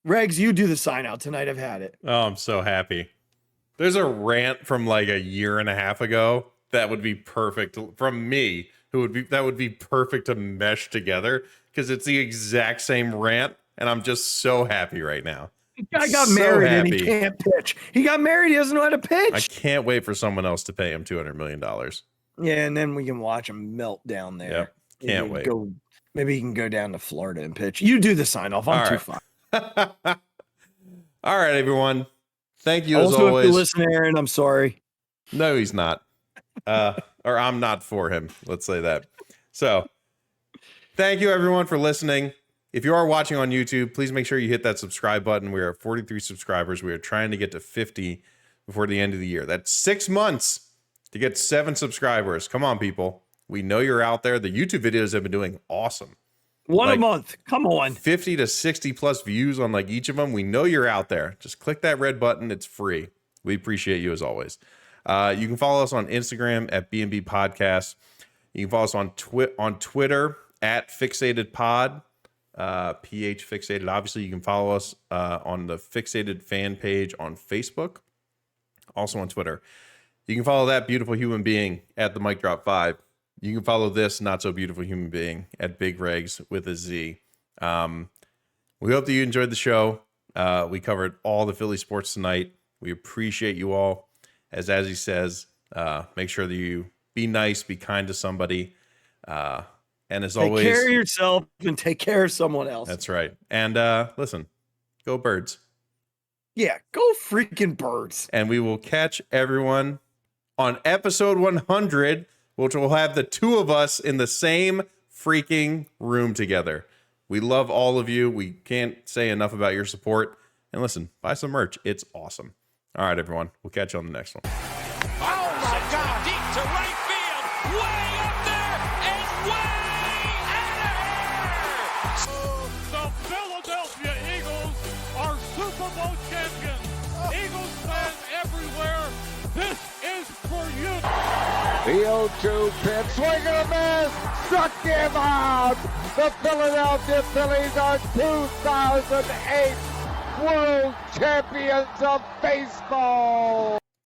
[SPEAKER 2] Regz, you do the sign out tonight. I've had it.
[SPEAKER 3] Oh, I'm so happy. There's a rant from like a year and a half ago that would be perfect from me. That would be perfect to mesh together because it's the exact same rant, and I'm just so happy right now.
[SPEAKER 2] The guy got married and he can't pitch. He got married. He doesn't know how to pitch.
[SPEAKER 3] I can't wait for someone else to pay him $200 million.
[SPEAKER 2] Yeah, and then we can watch him melt down there.
[SPEAKER 3] Yep. Can't wait.
[SPEAKER 2] Maybe he can go down to Florida and pitch. You do the sign off. I'm too far.
[SPEAKER 3] All right, everyone. Thank you
[SPEAKER 2] also,
[SPEAKER 3] as always.
[SPEAKER 2] If you listen, Aaron, I'm sorry.
[SPEAKER 3] No, he's not. Or I'm not for him. Let's say that. So thank you everyone for listening. If you are watching on YouTube, please make sure you hit that subscribe button. We are at 43 subscribers. We are trying to get to 50 before the end of the year. That's 6 months to get 7 subscribers. Come on, people. We know you're out there. The YouTube videos have been doing awesome.
[SPEAKER 2] One a month. Come on.
[SPEAKER 3] 50 to 60 plus views on like each of them. We know you're out there. Just click that red button. It's free. We appreciate you as always. You can follow us on Instagram at B&B Podcast. You can follow us on Twitter at Phixated Pod, PH Phixated. Obviously, you can follow us on the Phixated fan page on Facebook, also on Twitter. You can follow that beautiful human being at the Mic Drop 5. You can follow this not so beautiful human being at Big Regz with a Z. We hope that you enjoyed the show. We covered all the Philly sports tonight. We appreciate you all. As Azzy says, make sure that you be nice, be kind to somebody. And as always,
[SPEAKER 2] take care of yourself and take care of someone else.
[SPEAKER 3] That's right. And listen, go Birds.
[SPEAKER 2] Yeah, go freaking Birds.
[SPEAKER 3] And we will catch everyone on episode 100, which will have the 2 of us in the same freaking room together. We love all of you. We can't say enough about your support. And listen, buy some merch. It's awesome. All right, everyone. We'll catch you on the next one.
[SPEAKER 4] Oh, my God. Deep to right field. Way up there and way out of here.
[SPEAKER 5] The Philadelphia Eagles are Super Bowl champions. Eagles fans everywhere, this is for you.
[SPEAKER 1] The 0-2 pitch, swing and a miss, struck him out. The Philadelphia Phillies are 2008 World Champions of Baseball.